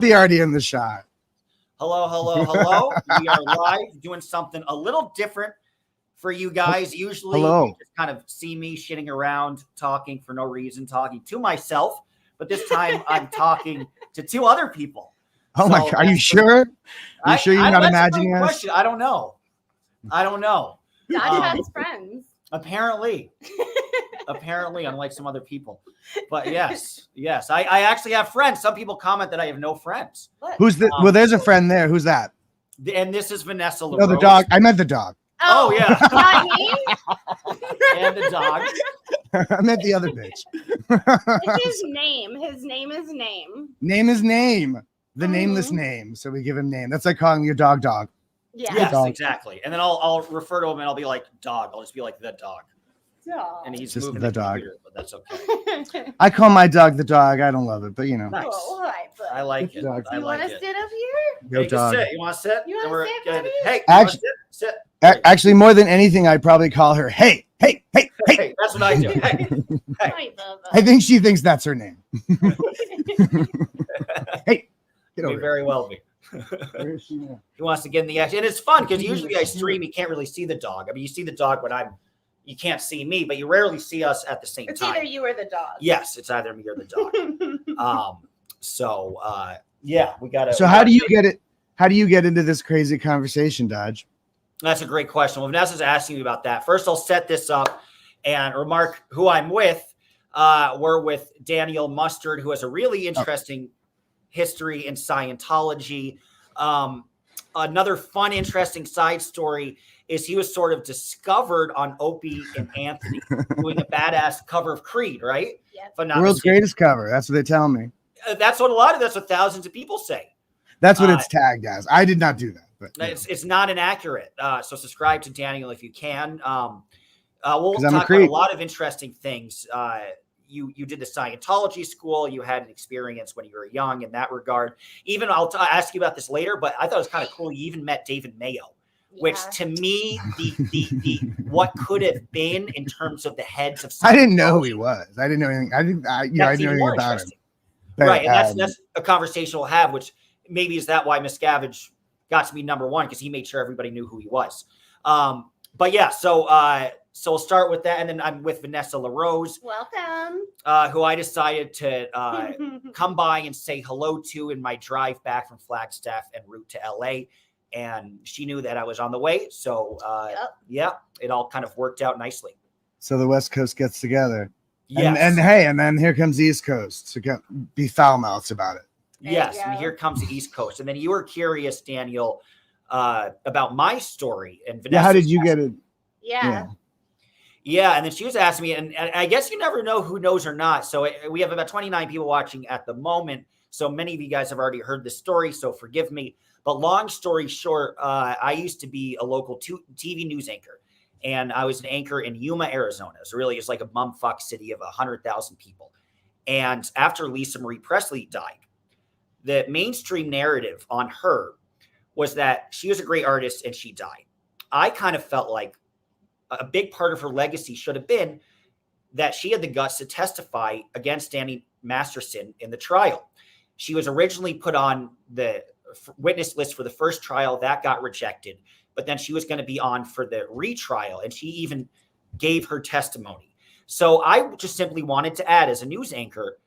Be already in the shot. Hello, hello, hello. We are live doing something a little different for you guys. Usually you just kind of see me shitting around, talking for no reason, talking to myself. But this time I'm talking to two other people. Oh my God. Are you sure? Are you sure you're not imagining us? Question. I don't know. Dodge has friends. Apparently, unlike some other people. But yes. I actually have friends. Some people comment that I have no friends. What? Who's the? Well, there's a friend there. Who's that? And this is Vanessa. No, the dog. I meant the dog. Oh yeah. Not me? And the dog. I meant the other bitch. It's his name. His name is Name. Name is Name. The nameless name. So we give him name. That's like calling your dog. Yeah. Yes, dog. exactly. And then I'll refer to him and I'll be like dog. I'll just be like the dog. Dog. And he's Just moving the dog. computer, but that's okay. I call my dog the dog. I don't love it, but you know. Nice. Oh, hi, bud. I like it. Dog. I You like want to it. sit up here? Go Hey, just dog. sit. You want to sit? You wanna Then we're sit, good. buddy? Hey, Actually- sit. Actually, more than anything, I'd probably call her, hey. Hey, that's what I do. Hey. Hi, Bubba. I think she thinks that's her name. Hey, get May over here. very well be. Where is she now? He wants to get in the action. And it's fun because usually I stream, you can't really see the dog. I mean, you see the dog when you can't see me, but you rarely see us at the same It's time. either you or the dog. Yes, it's either me or the dog. Yeah, we got to. So how do you get it? How do you get into this crazy conversation, Dodge? That's a great question. Well, Vanessa's asking me about that. First, I'll set this up and remark who I'm with. We're with Daniel Mustard, who has a really interesting history in Scientology. Another fun, interesting side story is he was sort of discovered on Opie and Anthony doing a badass cover of Creed, right? Yep. If I'm not World's mistaken. greatest cover. That's what they tell me. That's what thousands of people say. That's what it's tagged as. I did not do that. But It's not inaccurate. So subscribe to Daniel if you can. We'll 'Cause I'm a talk about creep. a lot of interesting things. You did the Scientology school. You had an experience when you were young in that regard. Even I'll ask you about this later, but I thought it was kind of cool. You even met David Mayo, which to me, the what could have been in terms of the heads of Scientology. I didn't know who he was. I didn't know anything. I didn't know anything about him. But, Right, and that's a conversation we'll have, which maybe is that why Miscavage got to be number one, because he made sure everybody knew who he was. But yeah, so we'll start with that, and then I'm with Vanessa LaRose, Welcome. who I decided to come by and say hello to in my drive back from Flagstaff en route to LA, and she knew that I was on the way, so yeah, it all kind of worked out nicely. So the West Coast gets together. Yes. And then here comes the East Coast. So be foul mouths about it. Yes, There you and go. here comes the East Coast. And then you were curious, Daniel, about my story. And Vanessa, How did you get it? Yeah. Yeah, and then she was asking me, and I guess you never know who knows or not. So we have about 29 people watching at the moment. So many of you guys have already heard this story, so forgive me. But long story short, I used to be a local TV news anchor. And I was an anchor in Yuma, Arizona. So really, it's like a bumfuck city of 100,000 people. And after Lisa Marie Presley died, the mainstream narrative on her was that she was a great artist and she died. I kind of felt like a big part of her legacy should have been that she had the guts to testify against Danny Masterson in the trial. She was originally put on the witness list for the first trial. That got rejected. But then she was going to be on for the retrial, and she even gave her testimony. So I just simply wanted to add, as a news anchor,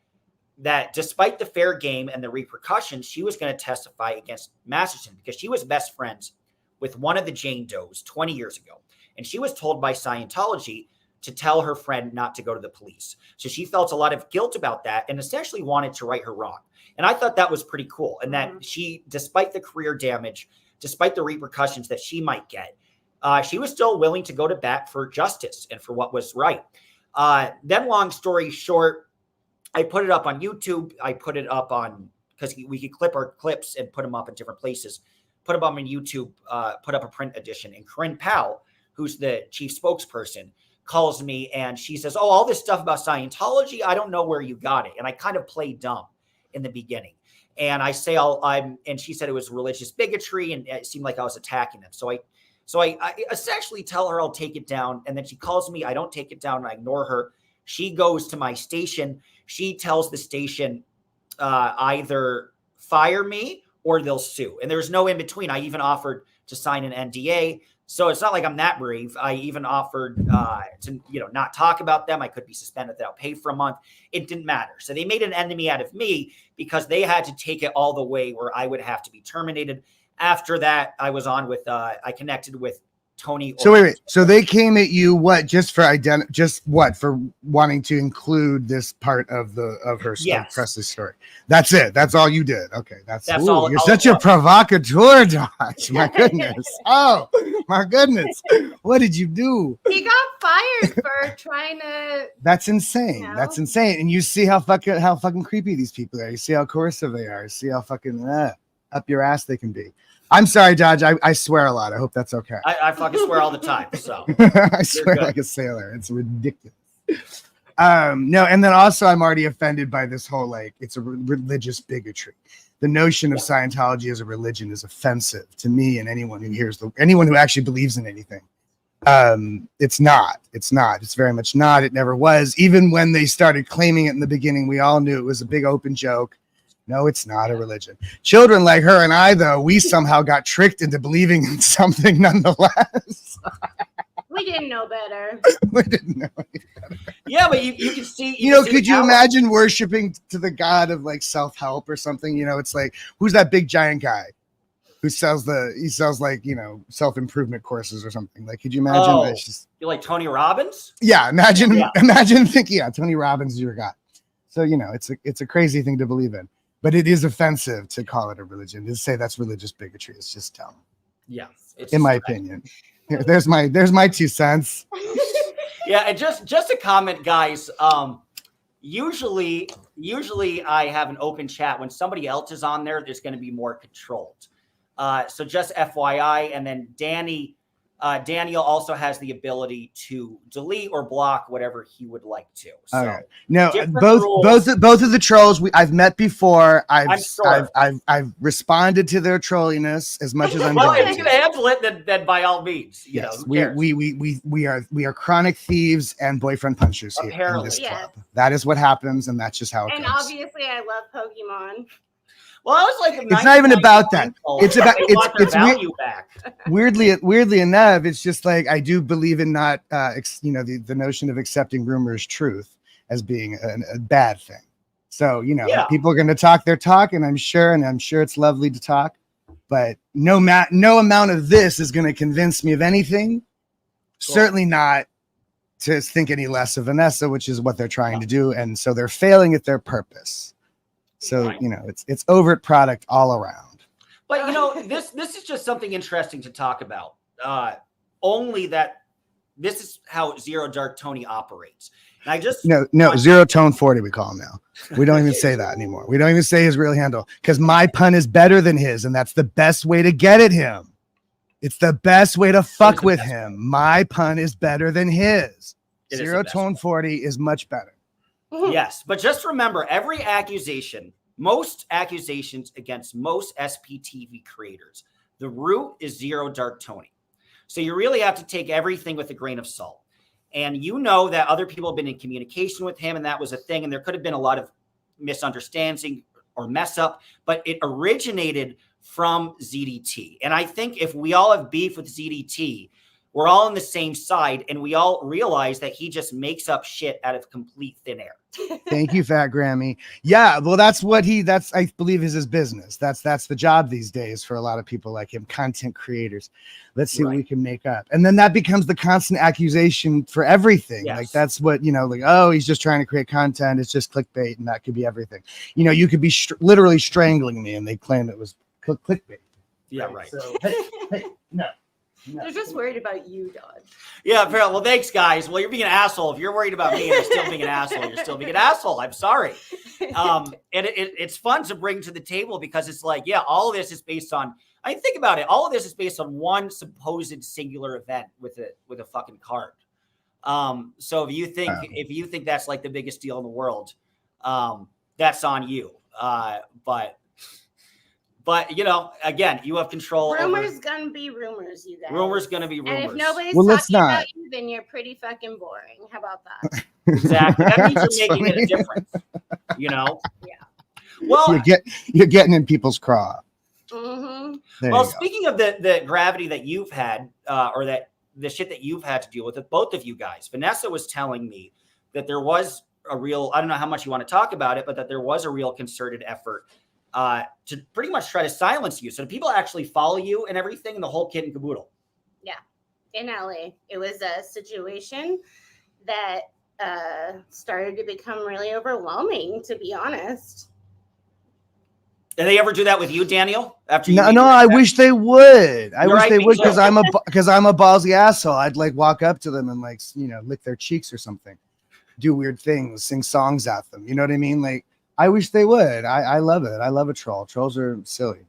that despite the fair game and the repercussions, she was going to testify against Masterson because she was best friends with one of the Jane Does 20 years ago. And she was told by Scientology to tell her friend not to go to the police. So she felt a lot of guilt about that and essentially wanted to right her wrong. And I thought that was pretty cool. And that she, despite the career damage, despite the repercussions that she might get, she was still willing to go to bat for justice and for what was right. Then long story short, I put it up on YouTube. I put it up on, because we could clip our clips and put them up in different places, put them up on YouTube, put up a print edition. And Corinne Powell, who's the chief spokesperson, calls me and she says, oh, all this stuff about Scientology, I don't know where you got it. And I kind of played dumb in the beginning. And I say, and she said it was religious bigotry and it seemed like I was attacking them. So I essentially tell her I'll take it down. And then she calls me. I don't take it down. I ignore her. She goes to my station. She tells the station either fire me or they'll sue. And there's no in between. I even offered to sign an NDA. So it's not like I'm that brave. I even offered to, not talk about them. I could be suspended without pay for a month. It didn't matter. So they made an enemy out of me because they had to take it all the way where I would have to be terminated. After that, I was on with, I connected with Tony. So wait. So they came at you for wanting to include this part of her Presley's story. That's it. That's all you did. Okay. That's all. You're such a provocateur, Josh. My goodness. Oh my goodness. What did you do? He got fired for trying to. That's insane. That's insane. And you see how fucking creepy these people are. You see how coercive they are. You see how fucking up your ass they can be. I'm sorry, Dodge. I swear a lot. I hope that's okay. I fucking swear all the time. So I swear like a sailor. It's ridiculous. No, and then also I'm already offended by this whole it's a religious bigotry. The notion of Scientology as a religion is offensive to me and anyone who actually believes in anything. It's not. It's very much not. It never was. Even when they started claiming it in the beginning, we all knew it was a big open joke. No, it's not a religion. Children like her and I, though, we somehow got tricked into believing in something nonetheless. We didn't know better. We didn't know any better. Yeah, but you can see. Could you imagine worshiping to the god of self-help or something? It's like, who's that big giant guy who sells self-improvement courses or something? Could you imagine? You're like Tony Robbins? Yeah, imagine thinking, Tony Robbins is your guy. So, it's a crazy thing to believe in. But it is offensive to call it a religion. To say that's religious bigotry is just dumb. Yeah, in my opinion. There's my 2 cents. Yeah, and just a comment, guys. Usually I have an open chat. When somebody else is on there, there's going to be more controlled. So just FYI, and then Daniel also has the ability to delete or block whatever he would like to. So okay. No, both of the trolls I've met before. I've responded to their trolliness as much as I'm well, going if you can handle it, then by all means. Yes, we are chronic thieves and boyfriend punchers here in this club. That is what happens, and that's just how it goes. And obviously, I love Pokemon. Well, I was like, it's not even about that. It's about weirdly enough. It's just I do believe in not the notion of accepting rumors truth as being a bad thing. So people are going to talk their talk, and I'm sure it's lovely to talk, but no amount of this is going to convince me of anything. Cool. Certainly not to think any less of Vanessa, which is what they're trying to do, and so they're failing at their purpose. So, it's overt product all around. But, this is just something interesting to talk about. Only that this is how Zero Dark Tony operates. And I just... No, Zero Tone 40 we call him now. We don't even say that anymore. We don't even say his real handle because my pun is better than his, and that's the best way to get at him. It's the best way to fuck with him. My pun is better than his. Zero Tone 40 is much better. Yes, but just remember, most accusations against most SPTV creators, the root is Zero Dark Tony. So you really have to take everything with a grain of salt. And that other people have been in communication with him, and that was a thing. And there could have been a lot of misunderstanding or mess up, but it originated from ZDT. And I think if we all have beef with ZDT, we're all on the same side, and we all realize that he just makes up shit out of complete thin air. Thank you, Fat Grammy. Yeah, well, that's I believe is his business. That's the job these days for a lot of people like him, content creators. Let's see what we can make up. And then that becomes the constant accusation for everything. Yes. That's what, he's just trying to create content. It's just clickbait, and that could be everything. You could be literally strangling me, and they claim it was clickbait. Yeah, right. So, hey, no. They're just worried about you, Dodge. Yeah, well, thanks, guys. Well, you're being an asshole. If you're worried about me and you're still being an asshole, you're still being an asshole. I'm sorry. And it's fun to bring to the table because it's all of this is based on, think about it. All of this is based on one supposed singular event with a fucking card. So if you think that's the biggest deal in the world, that's on you. But again, you have control. Rumors gonna be rumors, you guys. Rumors gonna be rumors. And if nobody's talking about you, then you're pretty fucking boring. How about that? Exactly. That means you're making it a difference. Yeah. Well, you're getting in people's craw. Mm-hmm. Well, speaking of the gravity that you've had, or that the shit that you've had to deal with both of you guys, Vanessa was telling me that there was a real, I don't know how much you want to talk about it, but that there was a real concerted effort to pretty much try to silence you. So do people actually follow you and everything, and the whole kit and caboodle? Yeah, in LA. It was a situation that started to become really overwhelming, to be honest. Did they ever do that with you, Daniel? After you No, I wish they would. I wish they would, because I'm a ballsy asshole. I'd like walk up to them and like, you know, lick their cheeks or something, do weird things, sing songs at them. You know what I mean? Like, I wish they would. I love it. I love a troll. Trolls are silly,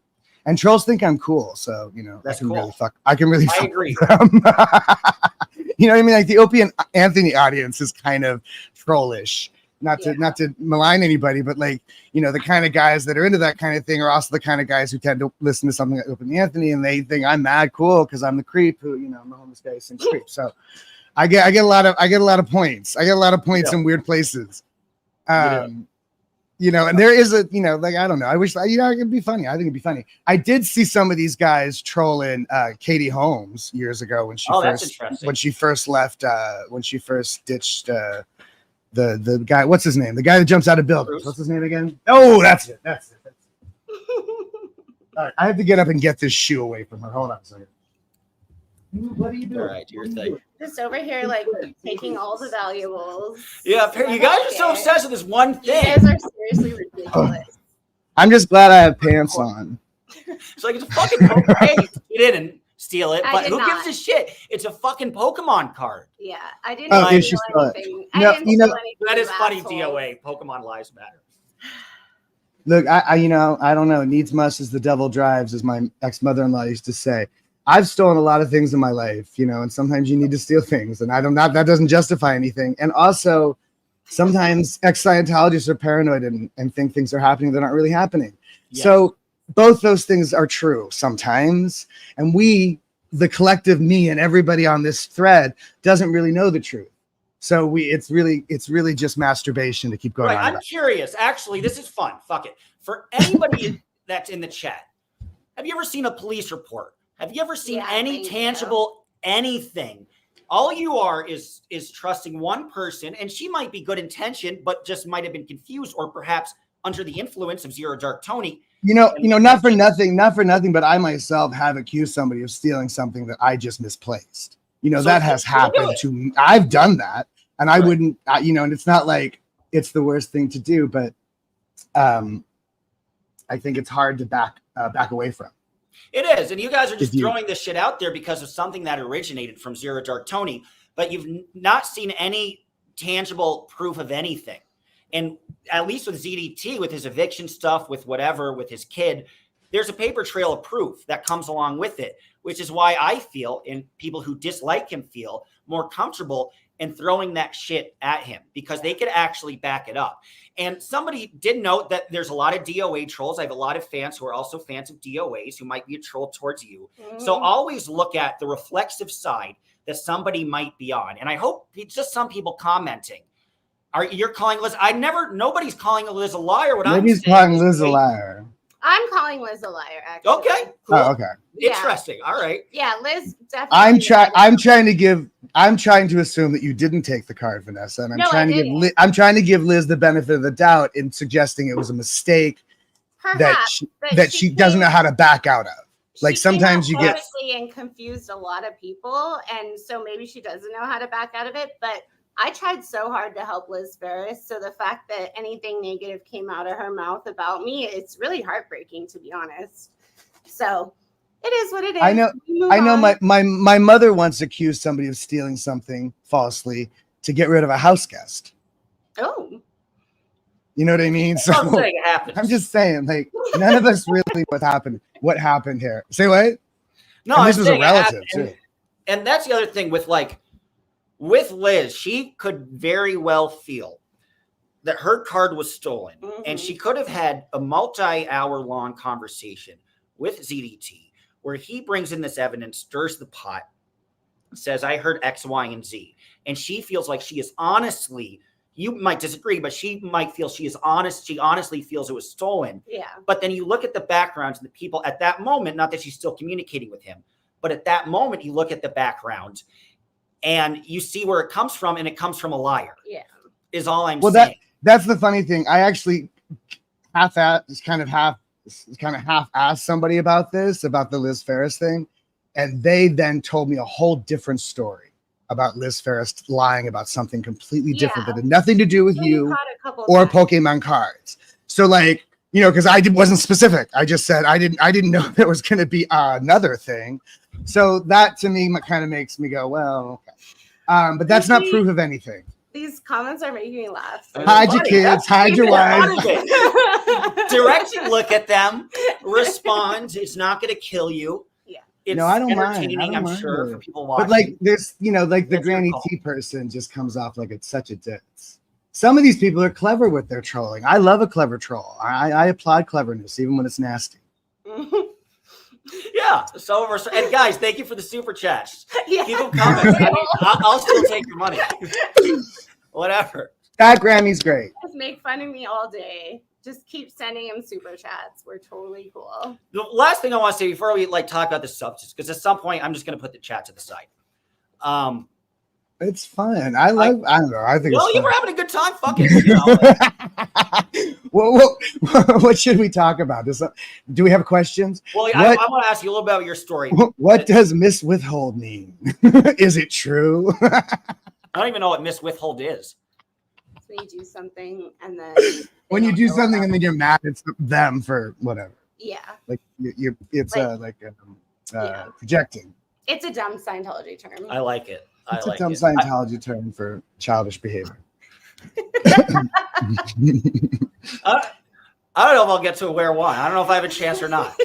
and trolls think I'm cool. So you know, That's I can cool. really fuck. I can really. I agree. You know what I mean? Like the Opie and Anthony audience is kind of trollish. Not to malign anybody, but like, you know, the kind of guys that are into that kind of thing are also the kind of guys who tend to listen to something like Opie and Anthony, and they think I'm mad cool because I'm the creep who, you know, I'm the homeless guy who sings creep. So I get a lot of points. I get a lot of points in weird places. You know, and there is a, you know, like, I don't know. I wish, you know, it'd be funny. I think it'd be funny. I did see some of these guys trolling Katie Holmes years ago when she first left, when she first ditched the guy. What's his name? The guy that jumps out of buildings. Bruce. What's his name again? Oh, that's it. All right, I have to get up and get this shoe away from her. Hold on a second. What are you doing? All right, do your thing. Just over here, like, taking all the valuables. Yeah, you guys are so obsessed with this one You thing. guys are seriously ridiculous. I'm just glad I have pants on. It's like, it's a fucking poker. Hey, get in and steal it, I but did who not. gives a shit? It's a fucking Pokemon card. Yeah, I didn't Oh, steal she stole it. anything. No, I didn't you know- steal anything, That is you funny, asshole. DOA. Pokemon lives matter. Look, I you know, I don't know. Needs must as the devil drives, as my ex-mother-in-law used to say. I've stolen a lot of things in my life, you know, and sometimes you need to steal things, and that doesn't justify anything. And also, sometimes ex-Scientologists are paranoid and think things are happening that aren't really happening. Yes. So both those things are true sometimes, and we, the collective me and everybody on this thread, doesn't really know the truth. So it's really just masturbation to keep going Right, on. I'm about. curious. Actually, this is fun. Fuck it. For anybody that's in the chat, have you ever seen a police report? Have you ever seen any tangible anything? All you are is trusting one person, and she might be good intention, but just might have been confused, or perhaps under the influence of Zero Dark Tony. You know, not for nothing, but I myself have accused somebody of stealing something that I just misplaced. You know, So that has happened to me. I've done that, and I wouldn't, you know, and it's not like it's the worst thing to do, but I think it's hard to back away from. It is, and you guys are just throwing this shit out there because of something that originated from Zero Dark Tony, but you've not seen any tangible proof of anything. And at least with ZDT, with his eviction stuff, with whatever, with his kid, there's a paper trail of proof that comes along with it, which is why I feel, and people who dislike him feel, more comfortable in throwing that shit at him, because they could actually back it up. And somebody did note that there's a lot of DOA trolls. I have a lot of fans who are also fans of DOAs who might be a troll towards you. So always look at the reflexive side that somebody might be on. And I hope it's just some people commenting. You're calling Liz? Nobody's calling Liz a liar. Nobody's calling Liz a liar. I'm calling Liz a liar, actually. Okay. Cool. Oh, okay. Interesting. All right. Yeah, Liz definitely. I'm trying to assume that you didn't take the card, Vanessa, and I'm trying to give Liz the benefit of the doubt in suggesting it was a mistake that she doesn't know how to back out of. Like sometimes you get and confused a lot of people, and so maybe she doesn't know how to back out of it. But I tried so hard to help Liz Ferris, so the fact that anything negative came out of her mouth about me, it's really heartbreaking, to be honest. So it is what it is. I know. My mother once accused somebody of stealing something falsely to get rid of a house guest. Oh. You know what I mean? So I'm just saying, like, none of us really what happened here. Say what? No, and this was a relative too. And that's the other thing with Liz, she could very well feel that her card was stolen, and she could have had a multi-hour long conversation with ZDT where he brings in this evidence, stirs the pot, says, I heard X, Y, and Z. And she feels like she is honestly You might disagree, but she might feel she is honest. She honestly feels it was stolen. Yeah. But then you look at the backgrounds and the people at that moment, not that she's still communicating with him, but at that moment, you look at the background and you see where it comes from, and it comes from a liar. Yeah. Is all I'm saying. That's the funny thing. I actually half asked somebody about the Liz Ferris thing, and they then told me a whole different story about Liz Ferris lying about something completely different that had nothing to do with you or Pokemon cards. So like, you know, because wasn't specific. I just said I didn't know there was going to be another thing. So that to me kind of makes me go, well, okay. But that's not proof of anything. These comments are making me laugh. So hide your kids, hide your wife. Direct look at them, respond. It's not going to kill you. Yeah. It's no, I don't mind. I'm sure, for people watching. But like this, you know, like the Granny T person just comes off like it's such a ditz. Some of these people are clever with their trolling. I love a clever troll. I applaud cleverness, even when it's nasty. Yeah. So, and guys, thank you for the super chats. Yeah. Keep them coming. I'll still take your money. Whatever. That Grammy's great. Just make fun of me all day. Just keep sending him super chats. We're totally cool. The last thing I want to say before we talk about the substance, because at some point I'm just going to put the chat to the side. It's fun. I don't know. I think. Well, it's you fun. were having a good time. Fuck it. You know? What should we talk about? Do we have questions? Well, I want to ask you a little bit about your story. What does Miss Withhold mean? Is it true? I don't even know what Miss Withhold is. So you do something and then when you do something and then you're mad at them for whatever. Yeah. Like projecting. It's a dumb Scientology term. I like it. It's a dumb Scientology term for childish behavior. I don't know if I'll get to wear one. I don't know if I have a chance or not.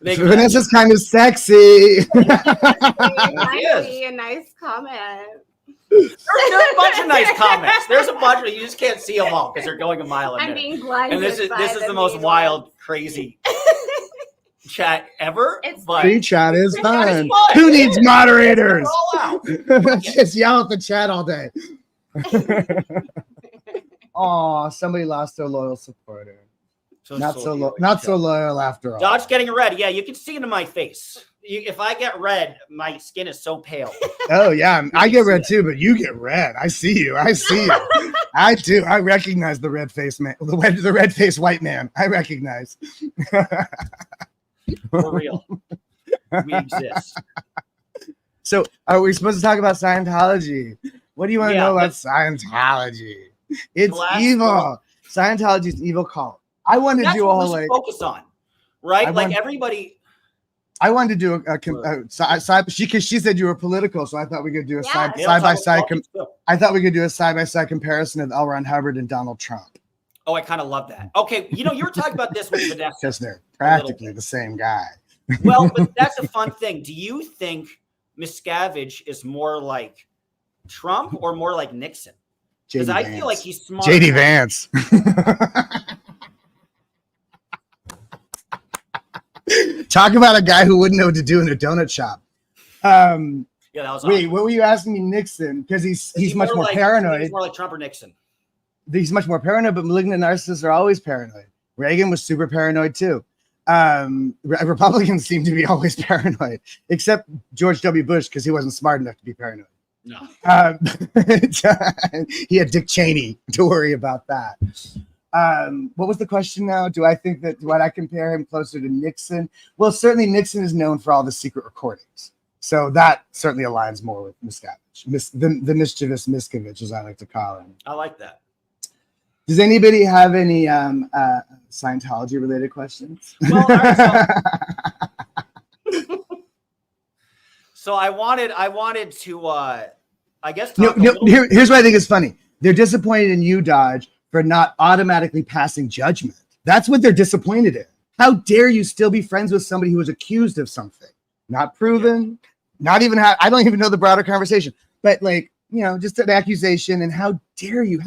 Vanessa's kind of sexy. A nice comment. There's a bunch of nice comments. There's a bunch of you just can't see them all because they're going a mile a minute. I'm being blinded. And this is the most wild, crazy chat ever. Free chat is fun. Who needs moderators? Just yell at the chat all day. Oh, somebody lost their loyal supporter. Not so loyal after all. Dodge getting red. Yeah, you can see it in my face. If I get red, my skin is so pale. Oh yeah, I get red too, but you get red. I see you. I do. I recognize the red face man, the red face white man. I recognize. For real, we exist. So, are we supposed to talk about Scientology? What do you want to know about Scientology? It's evil. Scientology is an evil cult. I wanted to do a whole focus on, right? Everybody. I wanted to do a side because she said you were political, so I thought we could do a side by side. I thought we could do a side by side comparison of L. Ron Hubbard and Donald Trump. Oh, I kind of love that. Okay, you were talking about this with Vanessa because they're practically the same guy. Well, but that's a fun thing. Do you think Miscavage is more like Trump or more like Nixon? Because I feel like he's smart. JD Vance. Talk about a guy who wouldn't know what to do in a donut shop. Yeah, that was wait, what were you asking me, Nixon? Because he's much more paranoid. He's more like Trump or Nixon. He's much more paranoid, but malignant narcissists are always paranoid. Reagan was super paranoid too. Republicans seem to be always paranoid, except George W. Bush because he wasn't smart enough to be paranoid. No. He had Dick Cheney to worry about that. What was the question now? Do I compare him closer to Nixon? Well, certainly Nixon is known for all the secret recordings. So that certainly aligns more with Miscavage, the mischievous Miscavage, as I like to call him. I like that. Does anybody have any Scientology related questions? Well, all right, so I wanted to, I guess. Here's what I think is funny. They're disappointed in you, Dodge, for not automatically passing judgment. That's what they're disappointed in. How dare you still be friends with somebody who was accused of something? Not proven, not even I don't even know the broader conversation, but just an accusation. And how dare you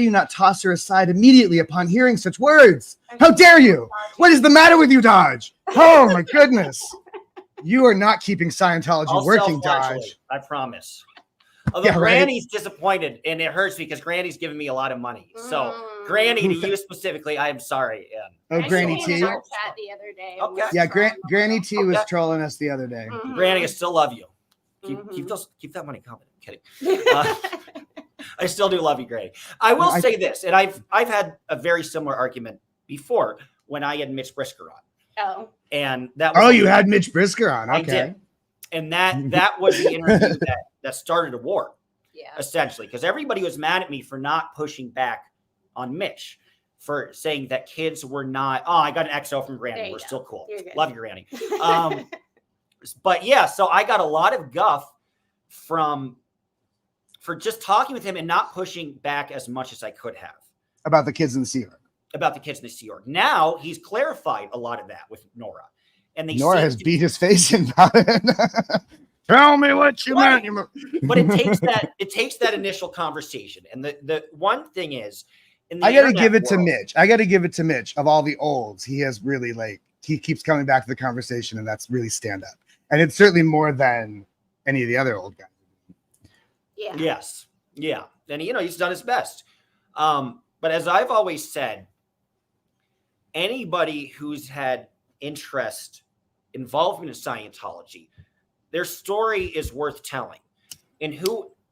not toss her aside immediately upon hearing such words? How dare you? What is the matter with you, Dodge? Oh my goodness. You are not keeping Scientology working, Dodge. I promise. Although Yeah, right. Granny's disappointed, and it hurts because Granny's giving me a lot of money. So, Granny, to you specifically, I am sorry. Oh, I Granny saw him in T. our chat the other day. Okay. Yeah, Granny T was trolling us the other day. Granny, I still love you. Keep that money coming. I'm kidding. I still do love you, Granny. I will say this, and I've had a very similar argument before when I had Mitch Brisker on. Oh. And that was you had Mitch Brisker on. Okay. I did. And that was the interview that started a war. Yeah. Essentially, because everybody was mad at me for not pushing back on Mitch, for saying that kids were not. Oh, I got an XO from Granny. We're still cool. Love you, Granny. But yeah, so I got a lot of guff for just talking with him and not pushing back as much as I could have about the kids in the Sea Org. About the kids in the Sea Org. Now he's clarified a lot of that with Nora, and Nora has beat his face in about it. Tell me what you meant. But it takes that initial conversation, and the one thing is, I got to give it to Mitch. I got to give it to Mitch. Of all the olds, he has really he keeps coming back to the conversation, and that's really stand up. And it's certainly more than any of the other old guys. Yeah. Yes. Yeah. And he's done his best. But as I've always said, anybody who's had involvement in Scientology, their story is worth telling. And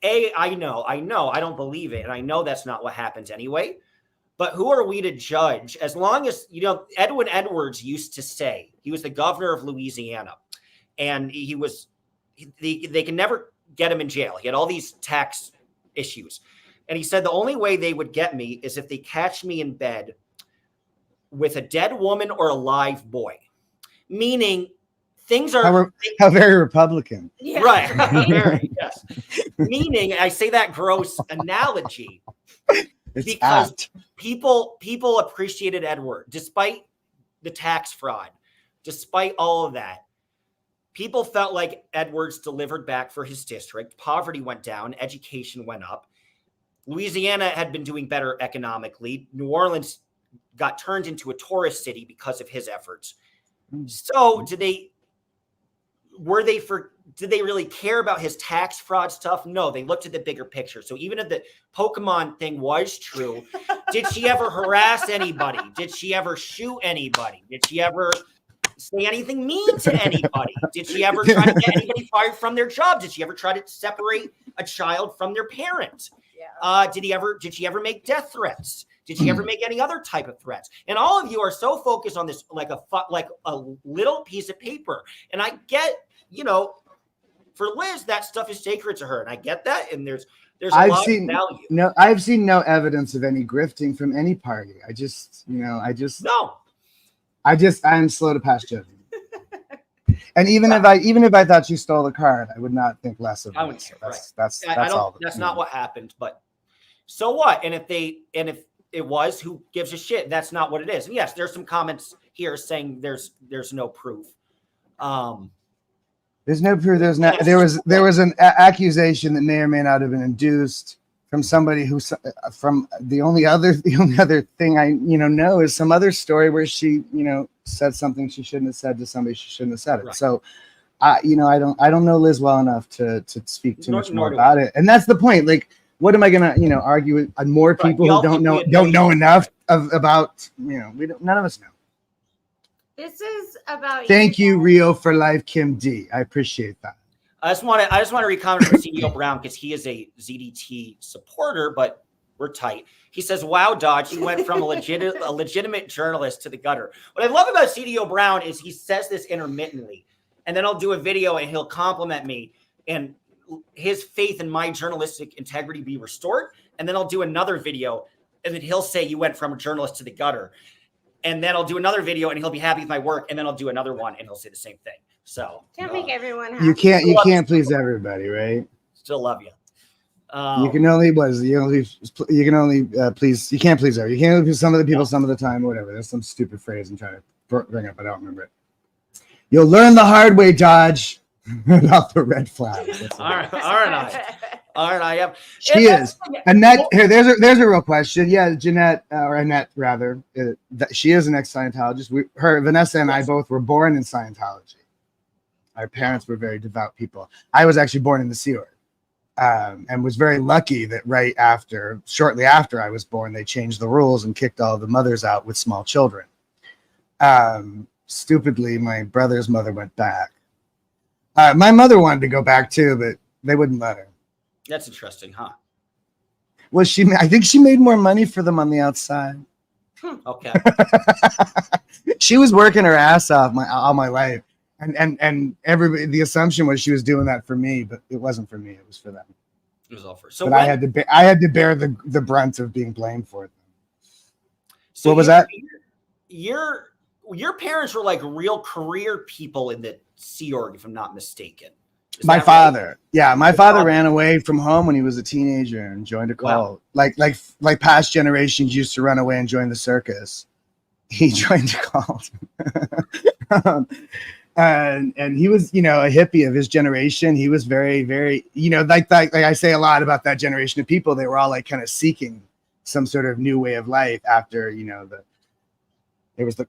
I know, I don't believe it. And I know that's not what happens anyway. But who are we to judge? As long as, Edwin Edwards used to say, he was the governor of Louisiana, and they can never get him in jail. He had all these tax issues. And he said, the only way they would get me is if they catch me in bed with a dead woman or a live boy. Meaning things are... How very Republican. Yeah. Right. Very, yes. Meaning, I say that gross analogy because people appreciated Edward, despite the tax fraud, despite all of that. People felt like Edwards delivered back for his district. Poverty went down. Education went up. Louisiana had been doing better economically. New Orleans got turned into a tourist city because of his efforts. So did they really care about his tax fraud stuff? No, they looked at the bigger picture. So even if the Pokemon thing was true, did she ever harass anybody? Did she ever shoot anybody? Did she ever say anything mean to anybody? Did she ever try to get anybody fired from their job? Did she ever try to separate a child from their parent? Yeah. Did she ever make death threats? Did she ever make any other type of threats? And all of you are so focused on this like a little piece of paper. And I get, for Liz, that stuff is sacred to her, and I get that. And there's a lot of value. I've seen no evidence of any grifting from any party. I'm slow to pass judgment. And even if I thought you stole the card, I would not think less of it. That's all. That's not what happened. But so what? And if it was, who gives a shit? That's not what it is. And yes, there's some comments here saying there's no proof. There's no proof. There was an accusation that may or may not have been induced from somebody from the only other thing I know is some other story where she said something she shouldn't have said to somebody she shouldn't have said it. Right. So I don't know Liz well enough to speak too much more about it. And that's the point. Like, what am I gonna argue with more people who don't know enough about none of us know. This is about Thank you, Rio for Life, Kim D. I appreciate that. I just want to recomment from CDO Brown because he is a ZDT supporter, but we're tight. He says, "Wow, Dodge, he went from a legitimate journalist to the gutter." What I love about CDO Brown is he says this intermittently, and then I'll do a video and he'll compliment me and his faith in my journalistic integrity be restored. And then I'll do another video and then he'll say, "You went from a journalist to the gutter." And then I'll do another video and he'll be happy with my work. And then I'll do another one and he'll say the same thing. So can't make everyone happy. You can't please everybody, right? Still love you. You can only please. You can't please everybody. You can't only please some of the people some of the time, whatever. There's some stupid phrase I'm trying to bring up. I don't remember it. You'll learn the hard way, Dodge, about the red flags. All right. Yep. She is. Annette, here, there's a real question. Yeah, Jeanette, or Annette, rather. She is an ex-Scientologist. Vanessa and I both were born in Scientology. Our parents were very devout people. I was actually born in the Sea Org. and was very lucky that shortly after I was born, they changed the rules and kicked all the mothers out with small children. Stupidly, my brother's mother went back. My mother wanted to go back too, but they wouldn't let her. That's interesting, huh? Well, I think she made more money for them on the outside. Okay. She was working her ass off all my life. And everybody, the assumption was she was doing that for me, but it wasn't for me. It was for them. It was all for. So but I had to bear the brunt of being blamed for it. So what was that? Your parents were like real career people in the Sea Org, if I'm not mistaken. My father, my father ran away from home when he was a teenager and joined a cult. Wow. Like past generations used to run away and join the circus. He joined a cult. And he was, a hippie of his generation. He was very, very, like I say a lot about that generation of people. They were all like kind of seeking some sort of new way of life after,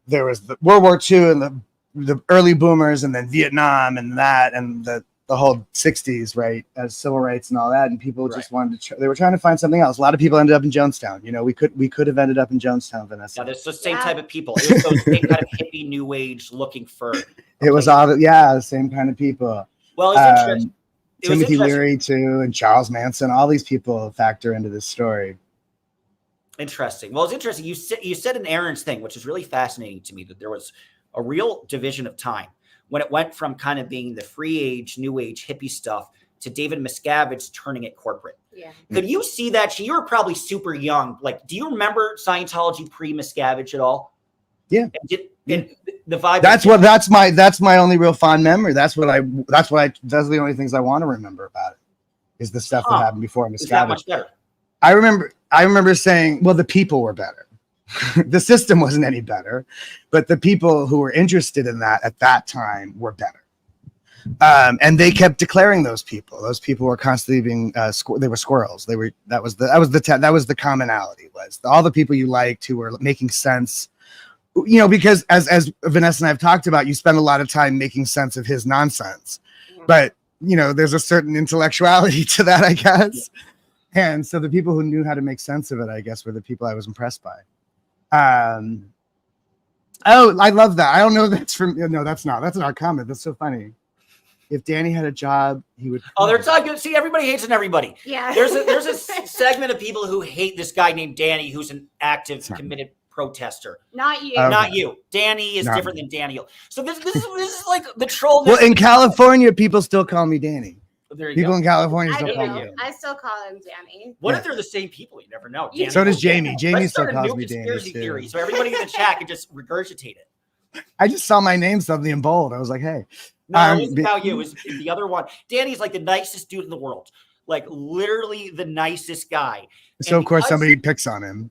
there was the World War II and the early boomers, and then Vietnam and that, and the whole 60s, right, as civil rights and all that, and people just wanted to they were trying to find something else. A lot of people ended up in Jonestown. We could have ended up in Jonestown, Vanessa. Yeah, it's the same type of people. It was those same kind of hippie new age looking for. It was all the same kind of people. Well, it's interesting. Timothy Leary too, and Charles Manson. All these people factor into this story. Interesting. Well, it's interesting. You said an Aaron's thing, which is really fascinating to me, that there was a real division of time when it went from kind of being the free age, new age, hippie stuff to David Miscavige turning it corporate. Yeah. Could you see that? You were probably super young. Like, do you remember Scientology pre-Miscavige at all? Yeah. And the vibe. That's my only real fond memory. That's the only things I want to remember about it is the stuff that happened before Miscavige. Is that much better? I remember saying, well, the people were better. The system wasn't any better, but the people who were interested in that at that time were better. And they kept declaring those people. Those people were constantly being they were squirrels. That was the commonality, was all the people you liked who were making sense. Because as Vanessa and I have talked about, you spend a lot of time making sense of his nonsense, but there's a certain intellectuality to that, I guess. Yeah. And so the people who knew how to make sense of it, I guess, were the people I was impressed by. I love that. I don't know. That's our comment. That's so funny. If Danny had a job, he would. Oh, they're talking. See, everybody hates everybody. Yeah. There's a segment of people who hate this guy named Danny, who's an active, committed protester. Not you. Okay. Not you. Danny is different than Daniel. So this is like the troll. Well, in California, people still call me Danny. There you people go. in California still call you. I still call him Danny. What if they're the same people? You never know. So does Jamie. Jamie still calls me Danny. Danny. Theory, so everybody in the chat can just regurgitate it. I just saw my name suddenly in bold. I was like, hey. No, it wasn't about you. It was the other one. Danny's like the nicest dude in the world. Like literally the nicest guy. So of course somebody picks on him.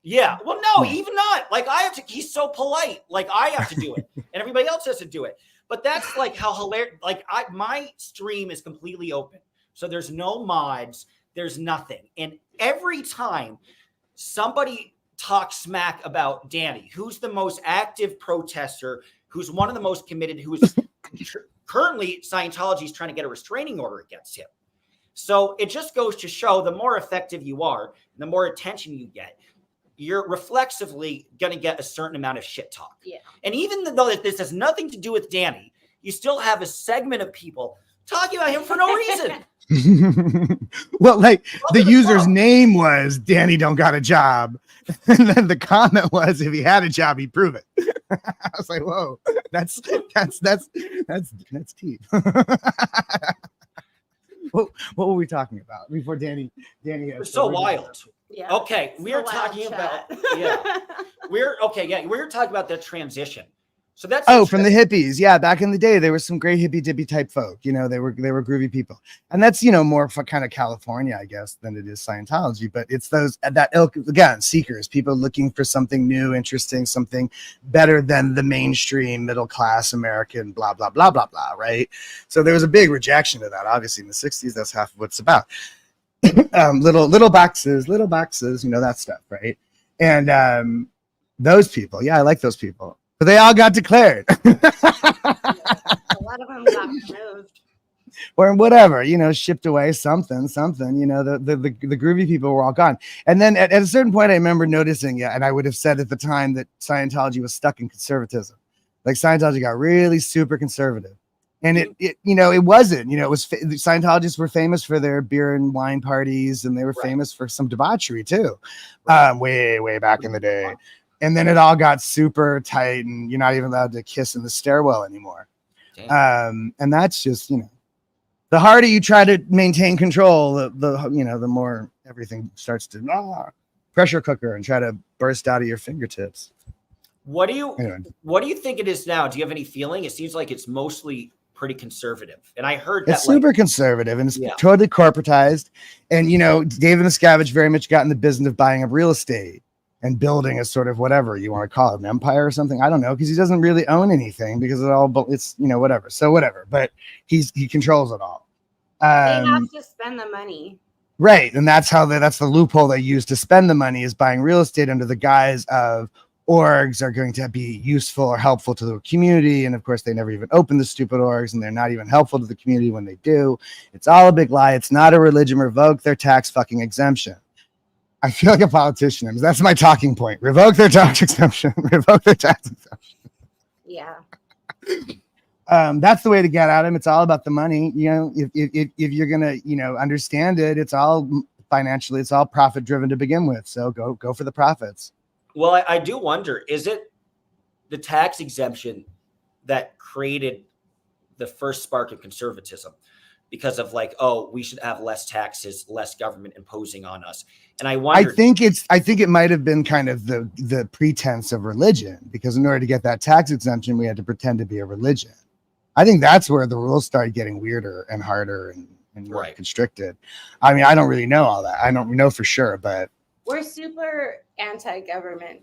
Yeah. Well, no, even not. Like he's so polite. Like I have to do it. And everybody else has to do it. But that's like how hilarious. Like my stream is completely open. So there's no mods. There's nothing. And every time somebody talks smack about Danny, who's the most active protester, who's one of the most committed, who's currently Scientology is trying to get a restraining order against him. So it just goes to show the more effective you are, the more attention you get, you're reflexively going to get a certain amount of shit talk. Yeah. And even though this has nothing to do with Danny, you still have a segment of people talking about him for no reason. Well, like the user's name was Danny don't got a job. And then the comment was if he had a job, he'd prove it. I was like, whoa, that's deep. What were we talking about before Danny? We're so wild. Yeah. Okay, we're talking about we're talking about the transition. So that's from the hippies. Yeah, back in the day, there was some great hippie dippy type folk. They were groovy people, and that's more for kind of California, I guess, than it is Scientology. But it's that ilk again, seekers, people looking for something new, interesting, something better than the mainstream middle class American blah blah blah blah blah. Right. So there was a big rejection of that. Obviously, in the '60s, that's half of what it's about. little boxes, that stuff, right? And those people, I like those people. But they all got declared. A lot of them got removed. or whatever, shipped away something, the groovy people were all gone. And then at a certain point, I remember noticing, and I would have said at the time that Scientology was stuck in conservatism. Like Scientology got really super conservative. And it wasn't, it was, Scientologists were famous for their beer and wine parties, and they were famous for some debauchery too, way back in the day. And then it all got super tight, and you're not even allowed to kiss in the stairwell anymore. And that's just, the harder you try to maintain control, the more everything starts to pressure cooker and try to burst out of your fingertips. What do you think it is now? Do you have any feeling? It seems like it's mostly pretty conservative. And I heard that it's super conservative, and it's totally corporatized. And, David Miscavage very much got in the business of buying up real estate and building a sort of whatever you want to call it, an empire or something. I don't know, because he doesn't really own anything because it's whatever. So whatever, but he controls it all. They have to spend the money. Right. And that's the loophole they use to spend the money, is buying real estate under the guise of orgs are going to be useful or helpful to the community. And of course, they never even open the stupid orgs, and they're not even helpful to the community when they do. It's all a big lie. It's not a religion. Revoke their tax fucking exemption. I feel like a politician. That's my talking point. Revoke their tax exemption. Revoke their tax exemption. Yeah. That's the way to get at them. It's all about the money. If you're gonna, understand it, it's all financially, it's all profit driven to begin with. So go for the profits. Well, I do wonder, is it the tax exemption that created the first spark of conservatism? Because of we should have less taxes, less government imposing on us. And I wonder, I think it might have been kind of the pretense of religion, because in order to get that tax exemption, we had to pretend to be a religion. I think that's where the rules started getting weirder and harder and more constricted. I mean, I don't really know all that. I don't know for sure, but we're super anti-government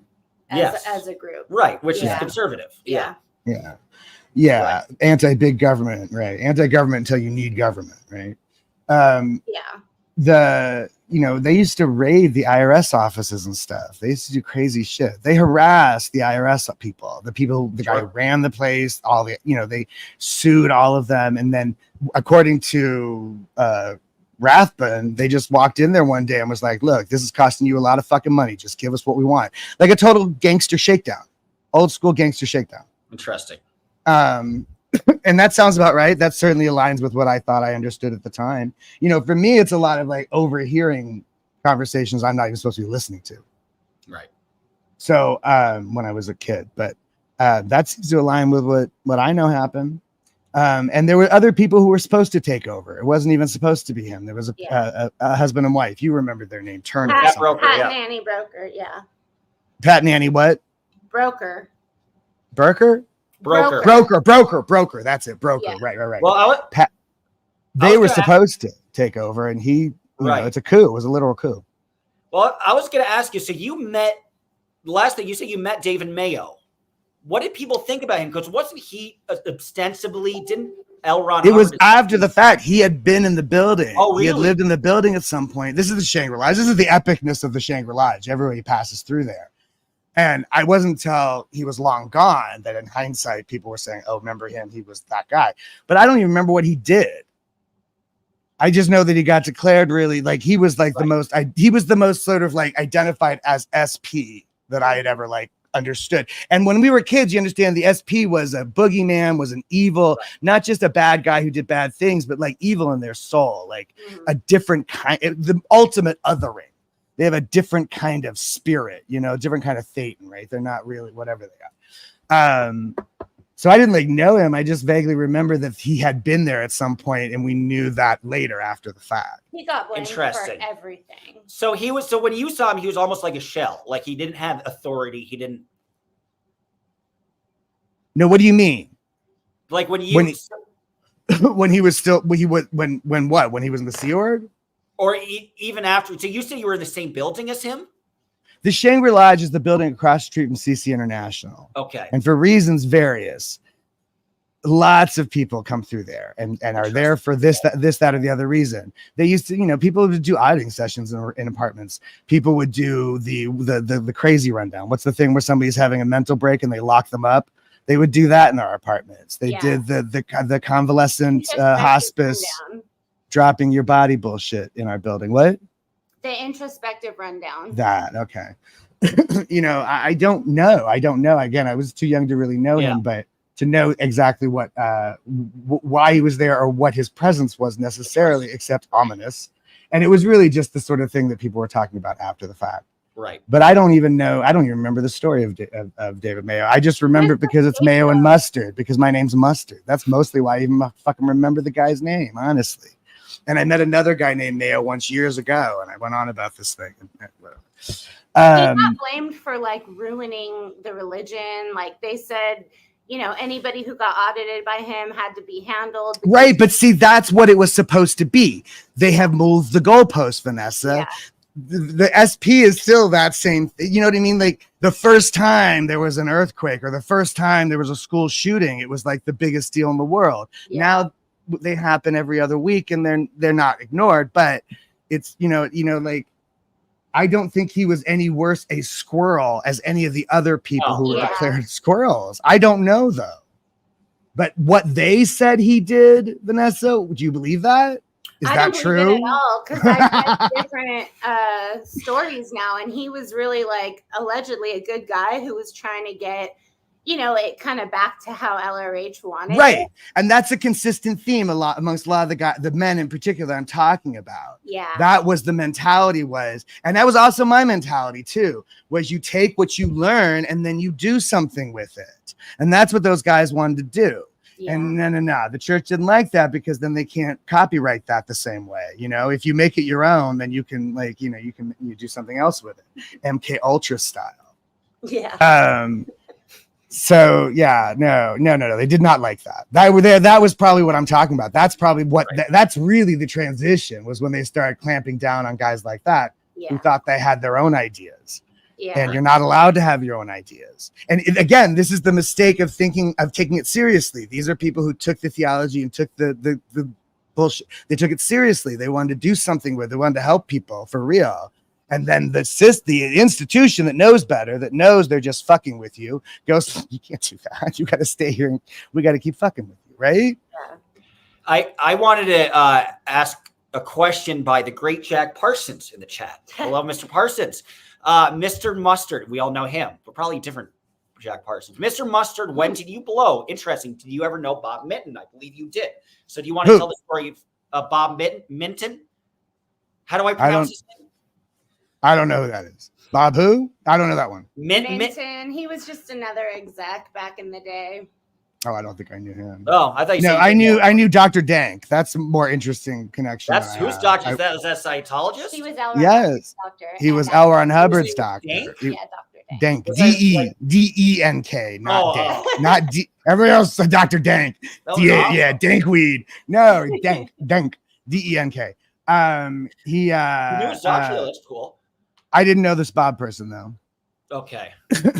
as a group. Right, which is conservative. Yeah. Right. Anti-big government, right? Anti-government until you need government, right? They used to raid the IRS offices and stuff. They used to do crazy shit. They harassed the IRS people, the guy who ran the place, they sued all of them. And then according to Rathbun, they just walked in there one day and was like, look, this is costing you a lot of fucking money. Just give us what we want. Like a total gangster shakedown, old school gangster shakedown. Interesting. And that sounds about right. That certainly aligns with what I thought I understood at the time. For me, it's a lot of overhearing conversations I'm not even supposed to be listening to. Right. So when I was a kid, but that seems to align with what I know happened. And there were other people who were supposed to take over. It wasn't even supposed to be him. There was a husband and wife. You remember their name, Turner. Pat Nanny Broker. Yeah. Pat Nanny what? Broker. Broker. That's it. Broker. Yeah. Right. Well, they were supposed to take over, and he, it's a coup. It was a literal coup. Well, I was going to ask you. So the last thing you said, you met David Mayo. What did people think about him? Because wasn't he ostensibly, didn't L. Ron It was after the fact. He had been in the building. Oh, really? He had lived in the building at some point. This is the Shangri-La. This is the epicness of the Shangri-La. Everybody passes through there. And I wasn't until he was long gone that in hindsight, people were saying, oh, remember him? He was that guy. But I don't even remember what he did. I just know that he got declared really he was the most sort of identified as SP that I had ever understood. And when we were kids, you understand the SP was a boogeyman, was an evil, not just a bad guy who did bad things, but evil in their soul, a different kind, the ultimate othering. They have a different kind of spirit, different kind of Thetan, right? They're not really whatever they are. So I didn't know him. I just vaguely remember that he had been there at some point, and we knew that later after the fact. He got blamed for everything. So when you saw him, he was almost like a shell. He didn't have authority. He didn't. No, what do you mean? When he was when he was in the Sea Org? Or even after. So you said you were in the same building as him? The Shangri-La is the building across the street from CC International. Okay. And for reasons various, lots of people come through there and are there for this, that, or the other reason. They used to, people would do auditing sessions in apartments. People would do the crazy rundown. What's the thing where somebody's having a mental break and they lock them up? They would do that in our apartments. They Yeah. did the convalescent Introspective hospice, rundown. dropping your body bullshit in our building. What? The introspective rundown. That, okay. You know, I don't know. Again, I was too young to really know him, but to know exactly what why he was there or what his presence was necessarily, except ominous. And it was really just the sort of thing that people were talking about after the fact. Right. But I don't even remember the story of David Mayo. I just remember it because it's Mayo and Mustard, because my name's Mustard. That's mostly why I even fucking remember the guy's name, honestly. And I met another guy named Mayo once years ago, and I went on about this thing. He got blamed for like ruining the religion. Like they said, you know, anybody who got audited by him had to be handled. Right, but see, that's what it was supposed to be. They have moved the goalpost, Vanessa. Yeah. The SP is still that same. You know what I mean? Like the first time there was an earthquake or the first time there was a school shooting, it was like the biggest deal in the world. Yeah. Now they happen every other week, and they're not ignored. But it's you know like I don't think he was any worse a squirrel as any of the other people who were declared squirrels. I don't know though. But what they said he did, Vanessa, would you believe that? Is I that don't true? believe it at all, because I've read different stories now, and he was really like allegedly a good guy who was trying to get, you know, it kind of back to how LRH wanted. Right. It. And that's a consistent theme amongst a lot of the men in particular I'm talking about. Yeah. That was the mentality was, and that was also my mentality too, was you take what you learn and then you do something with it. And that's what those guys wanted to do. Yeah. And no, the church didn't like that because then they can't copyright that the same way. You know, if you make it your own, then you can you do something else with it. MK Ultra style. Yeah. So yeah, no, they did not like that. That was probably what I'm talking about. That's probably what that's really the transition was when they started clamping down on guys like that who thought they had their own ideas. Yeah. And you're not allowed to have your own ideas. And again, this is the mistake of taking it seriously. These are people who took the theology and took the bullshit. They took it seriously. They wanted to do something with it. They wanted to help people for real. And then the institution that knows better, that knows they're just fucking with you, goes, you can't do that. You got to stay here. And we got to keep fucking with you, right? Yeah. I wanted to ask a question by the great Jack Parsons in the chat. Hello, Mr. Parsons. Mr. Mustard, we all know him, but probably different Jack Parsons. Mr. Mustard, when did you blow? Interesting. Did you ever know Bob Minton? I believe you did. So do you want to tell the story of Bob Minton? How do I pronounce his name? I don't know who that is. Bob who? I don't know that one. Minton. He was just another exec back in the day. Oh, I don't think I knew him. Oh, I thought you said I knew Dr. Dank. That's a more interesting connection. That's who's doctor? Is that Scientologist? He was L. Ron doctor. He was L. Ron Hubbard's doctor. Yeah, Dr. Dank. D-E-N-K, not Dank. Not D. Everybody else said Dr. Dank. Yeah, Dankweed. No, Dank. D-E-N-K. He knew his doctor. That's cool. I didn't know this Bob person though. Okay.